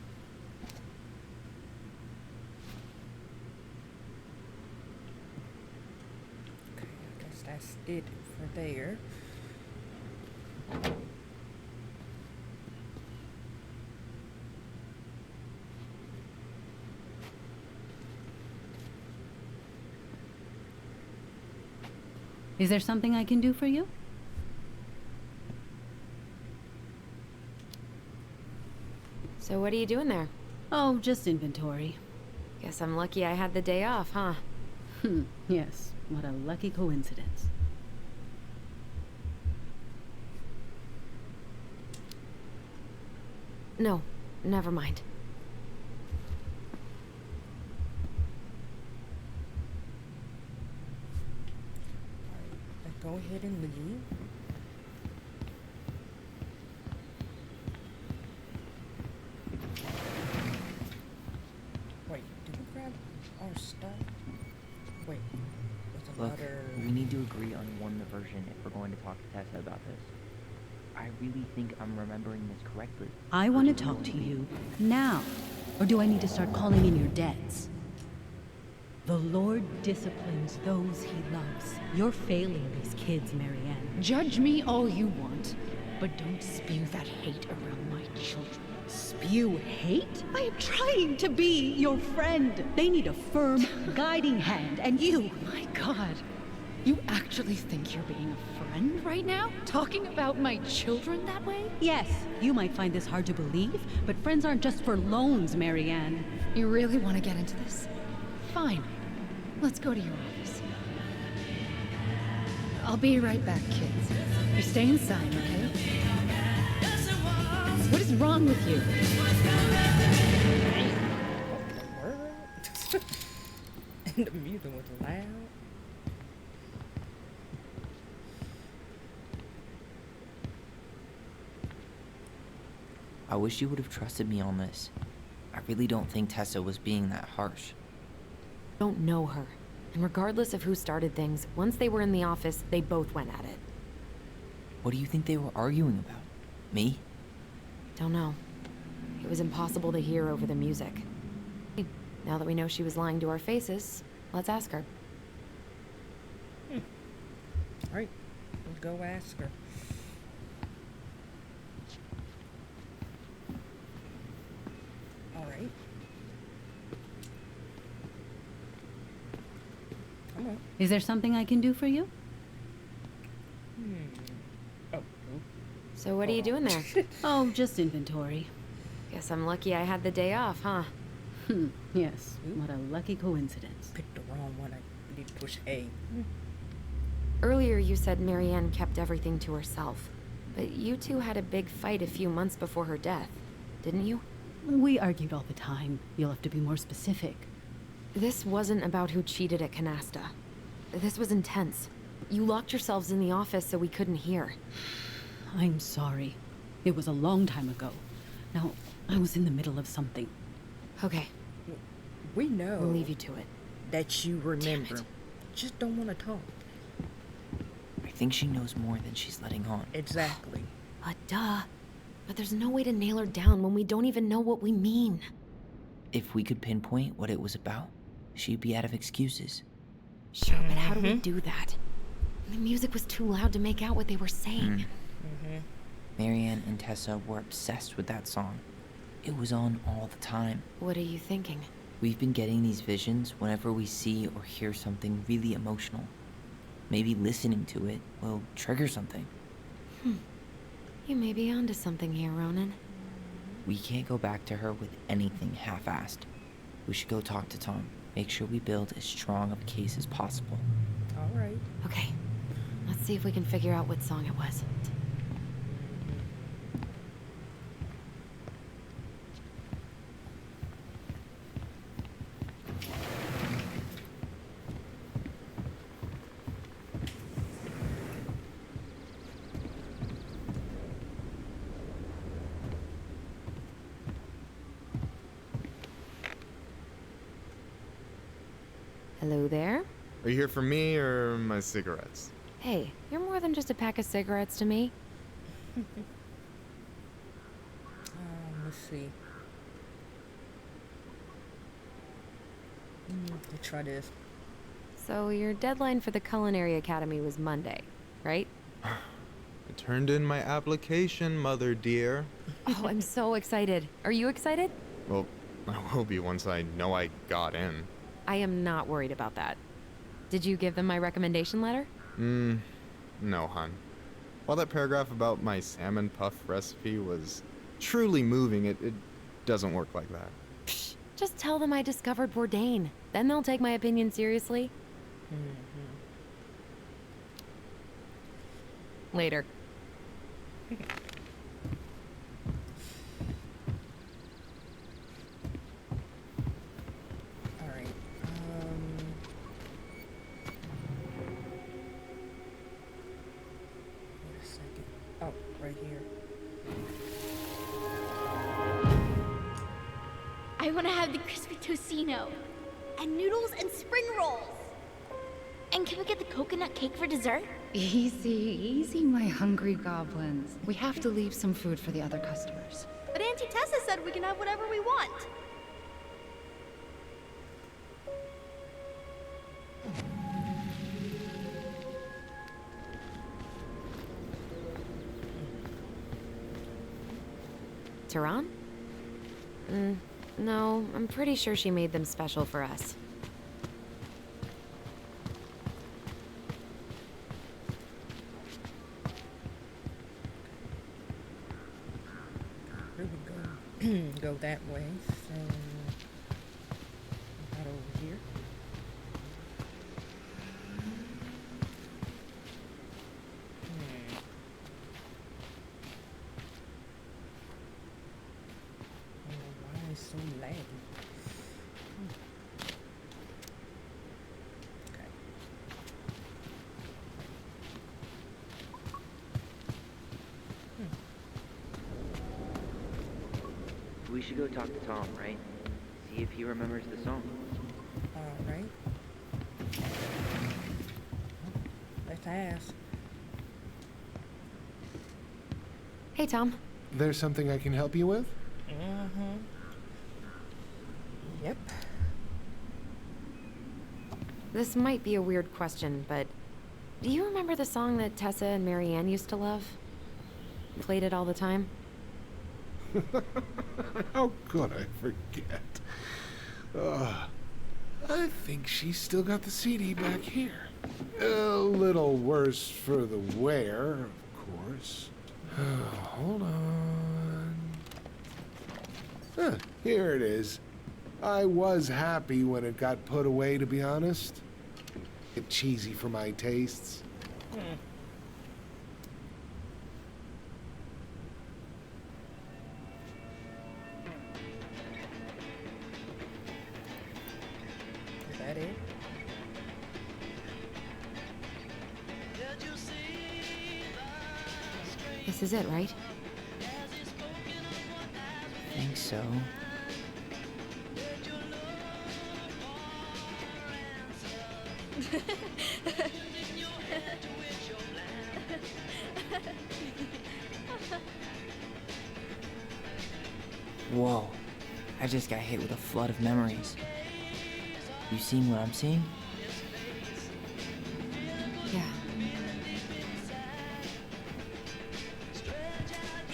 Okay, I guess that's it for there. Is there something I can do for you? So what are you doing there? Oh, just inventory. Guess I'm lucky I had the day off, huh? Yes, what a lucky coincidence. No, never mind. Go ahead and leave. Wait, did we grab our stuff? Wait, there's a Look, letter. we need to agree on one version if we're going to talk to Tessa about this. I really think I'm remembering this correctly. I want to talk to you now. Or do I need to start calling in your debts? The Lord disciplines those he loves. You're failing these kids, Marianne. Judge me all you want, but don't spew that hate around my children. Spew hate? I am trying to be your friend. They need a firm, guiding hand, and you... My God. You actually think you're being a friend right now? Talking about my children that way? Yes, you might find this hard to believe, but friends aren't just for loans, Marianne. You really want to get into this? Fine. Let's go to your office. I'll be right back, kids. You stay inside, okay? What is wrong with you? And the music was loud. I wish you would have trusted me on this. I really don't think Tessa was being that harsh. Don't know her. And regardless of who started things, once they were in the office, they both went at it. What do you think they were arguing about? Me? Don't know. It was impossible to hear over the music. Now that we know she was lying to our faces, let's ask her. Alright, let's go ask her. Alright. Come on. Is there something I can do for you? Oh. So what are you doing there? Oh, just inventory. Guess I'm lucky I had the day off, huh? Yes, what a lucky coincidence. Picked the wrong one. I need to push A. Earlier you said Marianne kept everything to herself. But you two had a big fight a few months before her death, didn't you? We argued all the time. You'll have to be more specific. This wasn't about who cheated at Canasta. This was intense. You locked yourselves in the office so we couldn't hear. I'm sorry. It was a long time ago. Now, I was in the middle of something. Okay. We know We'll leave you to it. that you remember. Just don't want to talk. I think she knows more than she's letting on. Exactly. Duh. But there's no way to nail her down when we don't even know what we mean. If we could pinpoint what it was about, she'd be out of excuses. Sure, but how do we do that? The music was too loud to make out what they were saying. Marianne and Tessa were obsessed with that song. It was on all the time. What are you thinking? We've been getting these visions whenever we see or hear something really emotional. Maybe listening to it will trigger something. You may be onto something here, Ronan. We can't go back to her with anything half-assed. We should go talk to Tom. Make sure we build as strong of a case as possible. All right. Okay. Let's see if we can figure out what song it was. Hello there? Are you here for me or my cigarettes? Hey, you're more than just a pack of cigarettes to me. Let's see. Let's try this. So your deadline for the Culinary Academy was Monday, right? I turned in my application, mother dear. Oh, I'm so excited. Are you excited? Well, I will be once I know I got in. I am not worried about that. Did you give them my recommendation letter? No, hon. While that paragraph about my salmon puff recipe was truly moving, it doesn't work like that. Psh, just tell them I discovered Bourdain. Then they'll take my opinion seriously. Later. All right. Wait a second. Oh, right here. I want to have the crispy tocino. And noodles and spring rolls. And can we get the coconut cake for dessert? Easy, easy, my hungry goblins. We have to leave some food for the other customers. But Auntie Tessa said we can have whatever we want. Tehran? No, I'm pretty sure she made them special for us. Here we go. Go that way. So, right over here. Why is it so laggy? Okay. We should go talk to Tom, right? See if he remembers the song. All right. Let's ask. Hey, Tom. There's something I can help you with? Yep. This might be a weird question, but do you remember the song that Tessa and Marianne used to love? Played it all the time? How could I forget? I think she's still got the CD back here. A little worse for the wear, of course. Hold on. Here it is. I was happy when it got put away, to be honest. Bit cheesy for my tastes. Is that it? This is it, right? I think so. Whoa, I just got hit with a flood of memories. You seeing what I'm seeing? Yeah.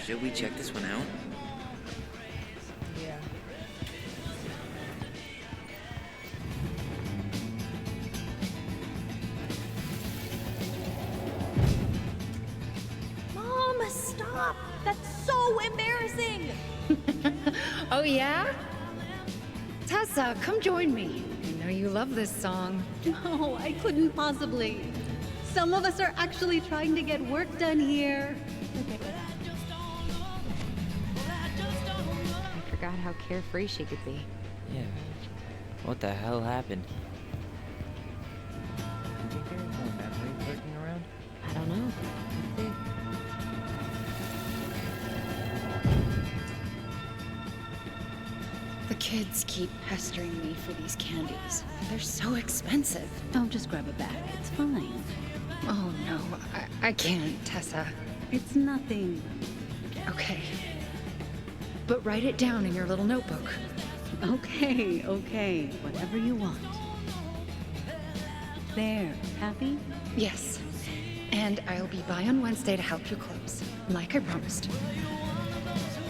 Should we check this one out? Yeah. Mom, stop! That's so embarrassing! Oh, yeah? Tessa, come join me. I know you love this song. No, I couldn't possibly. Some of us are actually trying to get work done here. I forgot how carefree she could be. Yeah. What the hell happened? Do you think there's more memories lurking around? I don't know. Let's see. The kids keep pestering me for these candies. They're so expensive. I'll just grab a bag. It's fine. Oh, no. I can't, Tessa. It's nothing. Okay. But write it down in your little notebook. Okay, okay. Whatever you want. There. Happy? Yes. And I'll be by on Wednesday to help you close, like I promised.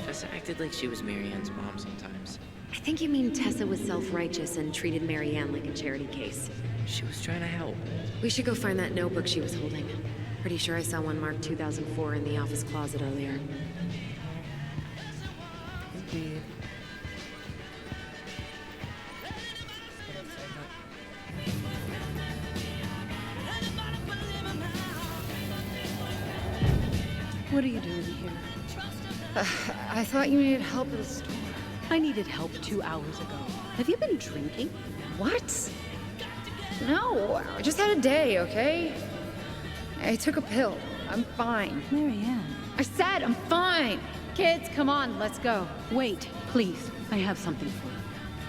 Tessa acted like she was Marianne's mom sometimes. I think you mean Tessa was self-righteous and treated Marianne like a charity case. She was trying to help. We should go find that notebook she was holding. Pretty sure I saw one marked 2004 in the office closet earlier. He did. What are you doing here? I thought you needed help at the store. I needed help 2 hours ago. Have you been drinking? What? No, I just had a day, okay? I took a pill. I'm fine. Marianne. I said I'm fine. Kids, come on, let's go. Wait, please. I have something for you.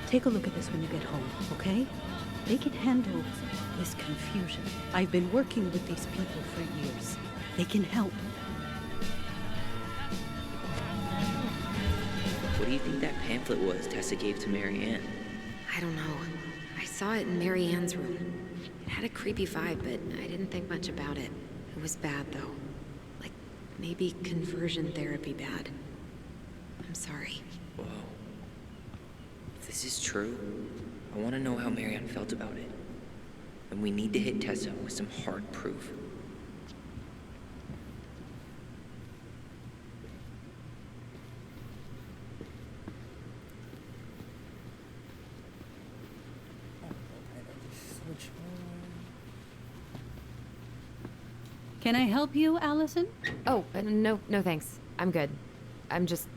Take a look at this when you get home, okay? They can handle this confusion. I've been working with these people for years. They can help. What do you think that pamphlet was Tessa gave to Marianne? I don't know. I saw it in Marianne's room. It had a creepy vibe, but I didn't think much about it. It was bad, though. Like, maybe conversion therapy bad. I'm sorry. Whoa. If this is true, I want to know how Marianne felt about it. And we need to hit Tessa with some hard proof. Switch on. Can I help you, Allison? Oh, no thanks. I'm good. I'm just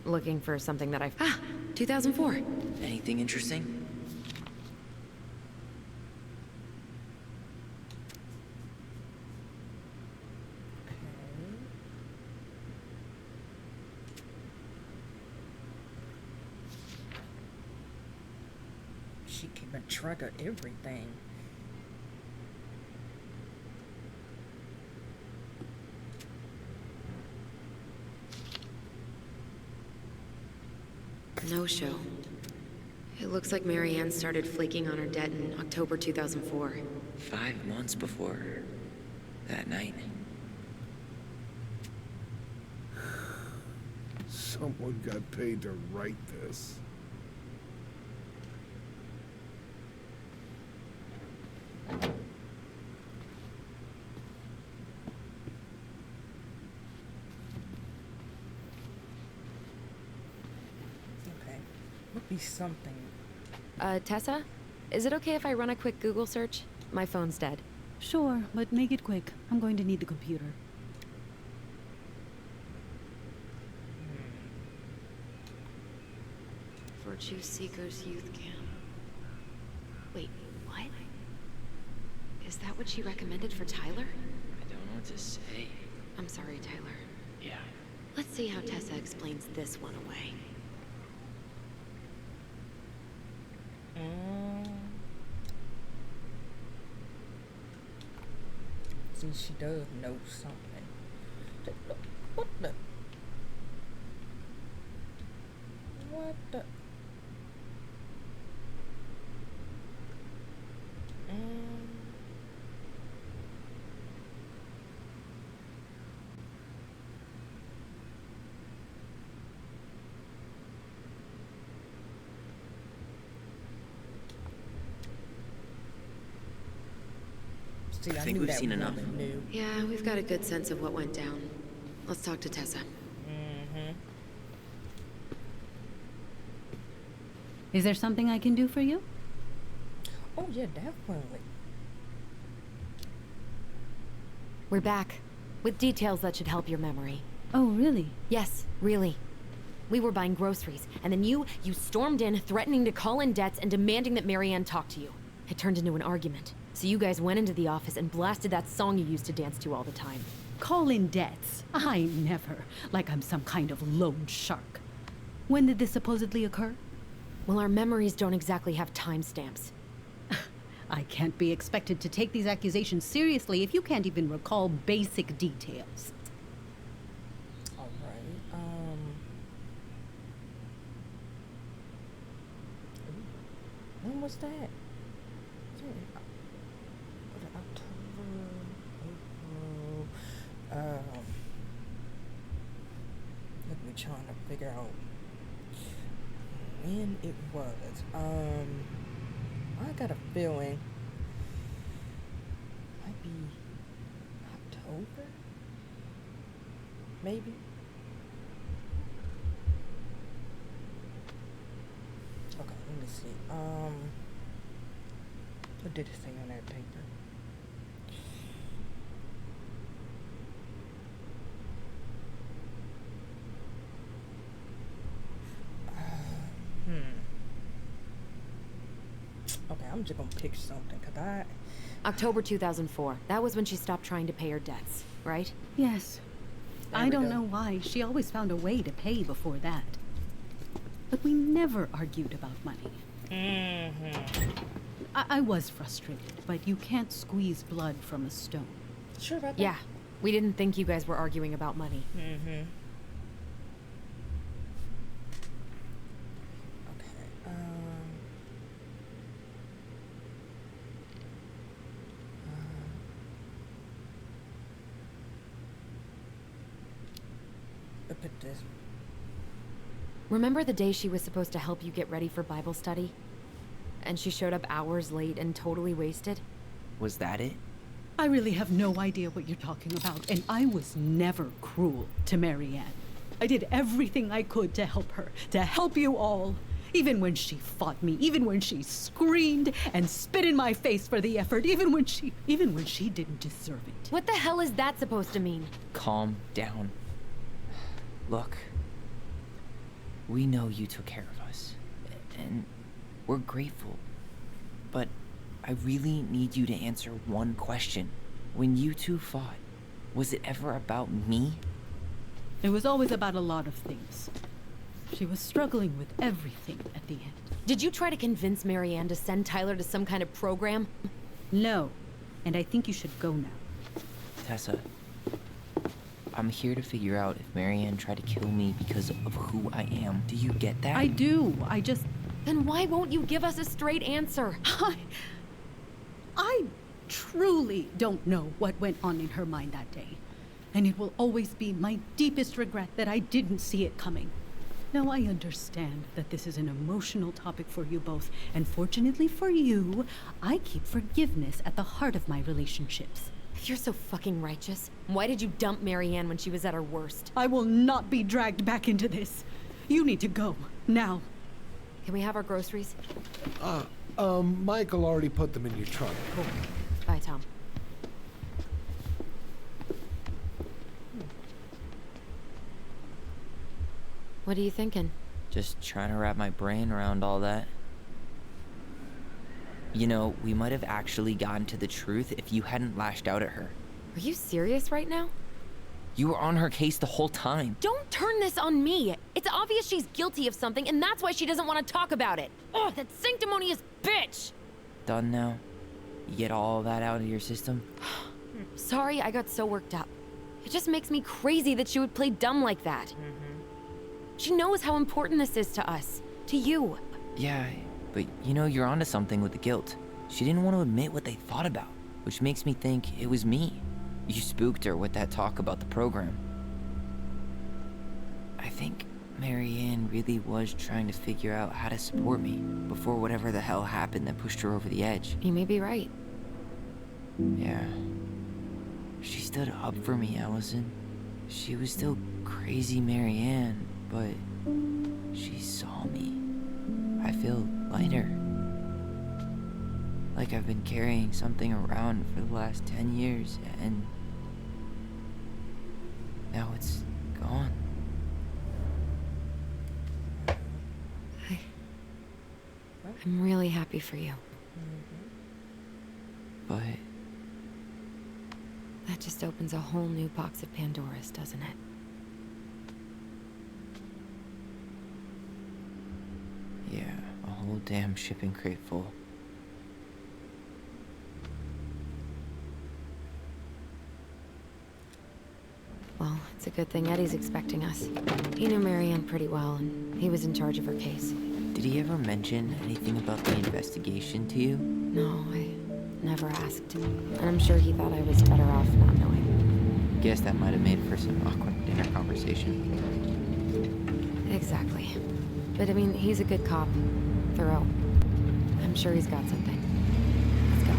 looking for something that 2004. Anything interesting? She keeping track of everything. No show. It looks like Marianne started flaking on her debt in October 2004. 5 months before that night. Someone got paid to write this. Okay. Would be something. Tessa? Is it okay if I run a quick Google search? My phone's dead. Sure, but make it quick. I'm going to need the computer. Virtue Seekers Youth Camp. Wait, what? Is that what she recommended for Tyler? I don't know what to say. I'm sorry, Tyler. Yeah. Let's see how Tessa explains this one away. See, she does know something. What the? What the? See, I think we've seen enough. Knew. Yeah, we've got a good sense of what went down. Let's talk to Tessa. Is there something I can do for you? Oh yeah, definitely. We're back. With details that should help your memory. Oh, really? Yes, really. We were buying groceries, and then you stormed in, threatening to call in debts and demanding that Marianne talk to you. It turned into an argument. So you guys went into the office and blasted that song you used to dance to all the time. Call in debts? I never. Like I'm some kind of loan shark. When did this supposedly occur? Well, our memories don't exactly have timestamps. I can't be expected to take these accusations seriously if you can't even recall basic details. All right. When was that? Let me trying to figure out when it was. I got a feeling might be October, maybe. Okay, let me see. What did it say on that paper? Okay, I'm just gonna pick something, cause October 2004. That was when she stopped trying to pay her debts, right? Yes. I don't know why. She always found a way to pay before that. But we never argued about money. I was frustrated, but you can't squeeze blood from a stone. Sure about that? Yeah. We didn't think you guys were arguing about money. Look at this. Remember the day she was supposed to help you get ready for Bible study? And she showed up hours late and totally wasted? Was that it? I really have no idea what you're talking about, and I was never cruel to Marianne. I did everything I could to help her, to help you all. Even when she fought me, even when she screamed and spit in my face for the effort, even when she didn't deserve it. What the hell is that supposed to mean? Calm down. Look, we know you took care of us, and we're grateful. But I really need you to answer one question. When you two fought, was it ever about me? It was always about a lot of things. She was struggling with everything at the end. Did you try to convince Marianne to send Tyler to some kind of program? No, and I think you should go now. Tessa, I'm here to figure out if Marianne tried to kill me because of who I am. Do you get that? I do. I just... Then why won't you give us a straight answer? I truly don't know what went on in her mind that day. And it will always be my deepest regret that I didn't see it coming. Now, I understand that this is an emotional topic for you both, and fortunately for you, I keep forgiveness at the heart of my relationships. If you're so fucking righteous, why did you dump Marianne when she was at her worst? I will not be dragged back into this. You need to go, now. Can we have our groceries? Michael already put them in your trunk. Cool. Bye, Tom. What are you thinking? Just trying to wrap my brain around all that. You know, we might have actually gotten to the truth if you hadn't lashed out at her. Are you serious right now? You were on her case the whole time. Don't turn this on me! It's obvious she's guilty of something, and that's why she doesn't want to talk about it! Oh, that sanctimonious bitch! Done now? You get all that out of your system? Sorry I got so worked up. It just makes me crazy that she would play dumb like that. She knows how important this is to us. To you. Yeah, but you know, you're onto something with the guilt. She didn't want to admit what they thought about, which makes me think it was me. You spooked her with that talk about the program. I think Marianne really was trying to figure out how to support me before whatever the hell happened that pushed her over the edge. You may be right. Yeah. She stood up for me, Allison. She was still crazy Marianne, but she saw me. I feel lighter. Like I've been carrying something around for the last 10 years, and now it's gone. I'm really happy for you. But That just opens a whole new box of Pandora's, doesn't it? yeah, a whole damn shipping crate full. Well, it's a good thing Eddie's expecting us. He knew Marianne pretty well, and he was in charge of her case. Did he ever mention anything about the investigation to you? No, I never asked. And I'm sure he thought I was better off not knowing. Guess that might have made for some awkward dinner conversation. Exactly. But I mean, he's a good cop. Thorough. I'm sure he's got something. Let's go.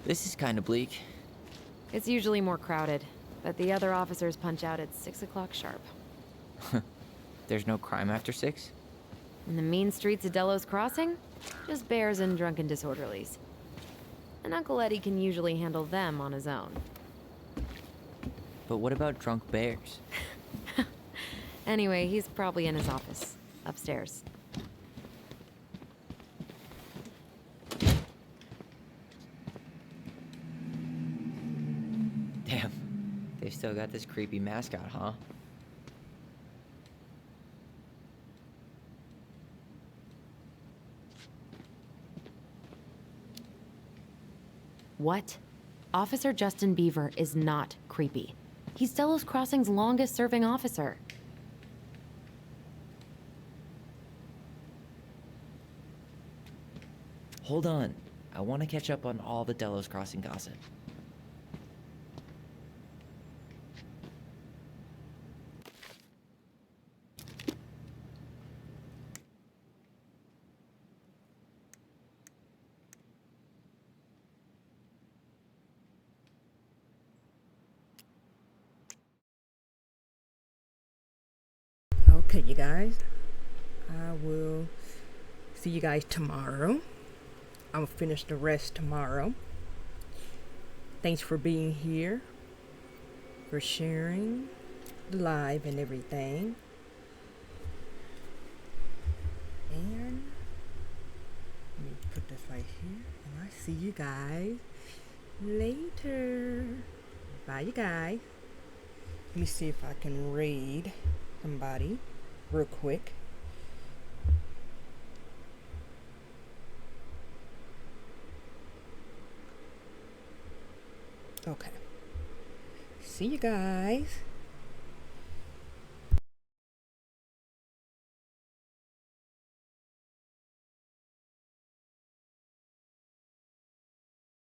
This is kind of bleak. It's usually more crowded, but the other officers punch out at 6 o'clock sharp. There's no crime after 6? In the mean streets of Delos Crossing, just bears and drunken disorderlies. And Uncle Eddie can usually handle them on his own. But what about drunk bears? Anyway, he's probably in his office, upstairs. Damn, they've still got this creepy mascot, huh? What? Officer Justin Beaver is not creepy. He's Delos Crossing's longest-serving officer. Hold on. I want to catch up on all the Delos Crossing gossip. Okay, you guys. I will see you guys tomorrow. I'm gonna finish the rest tomorrow. Thanks for being here, for sharing the live and everything. And let me put this right here. And I'll see you guys later. Bye, you guys. Let me see if I can raid somebody real quick. Okay. See you guys.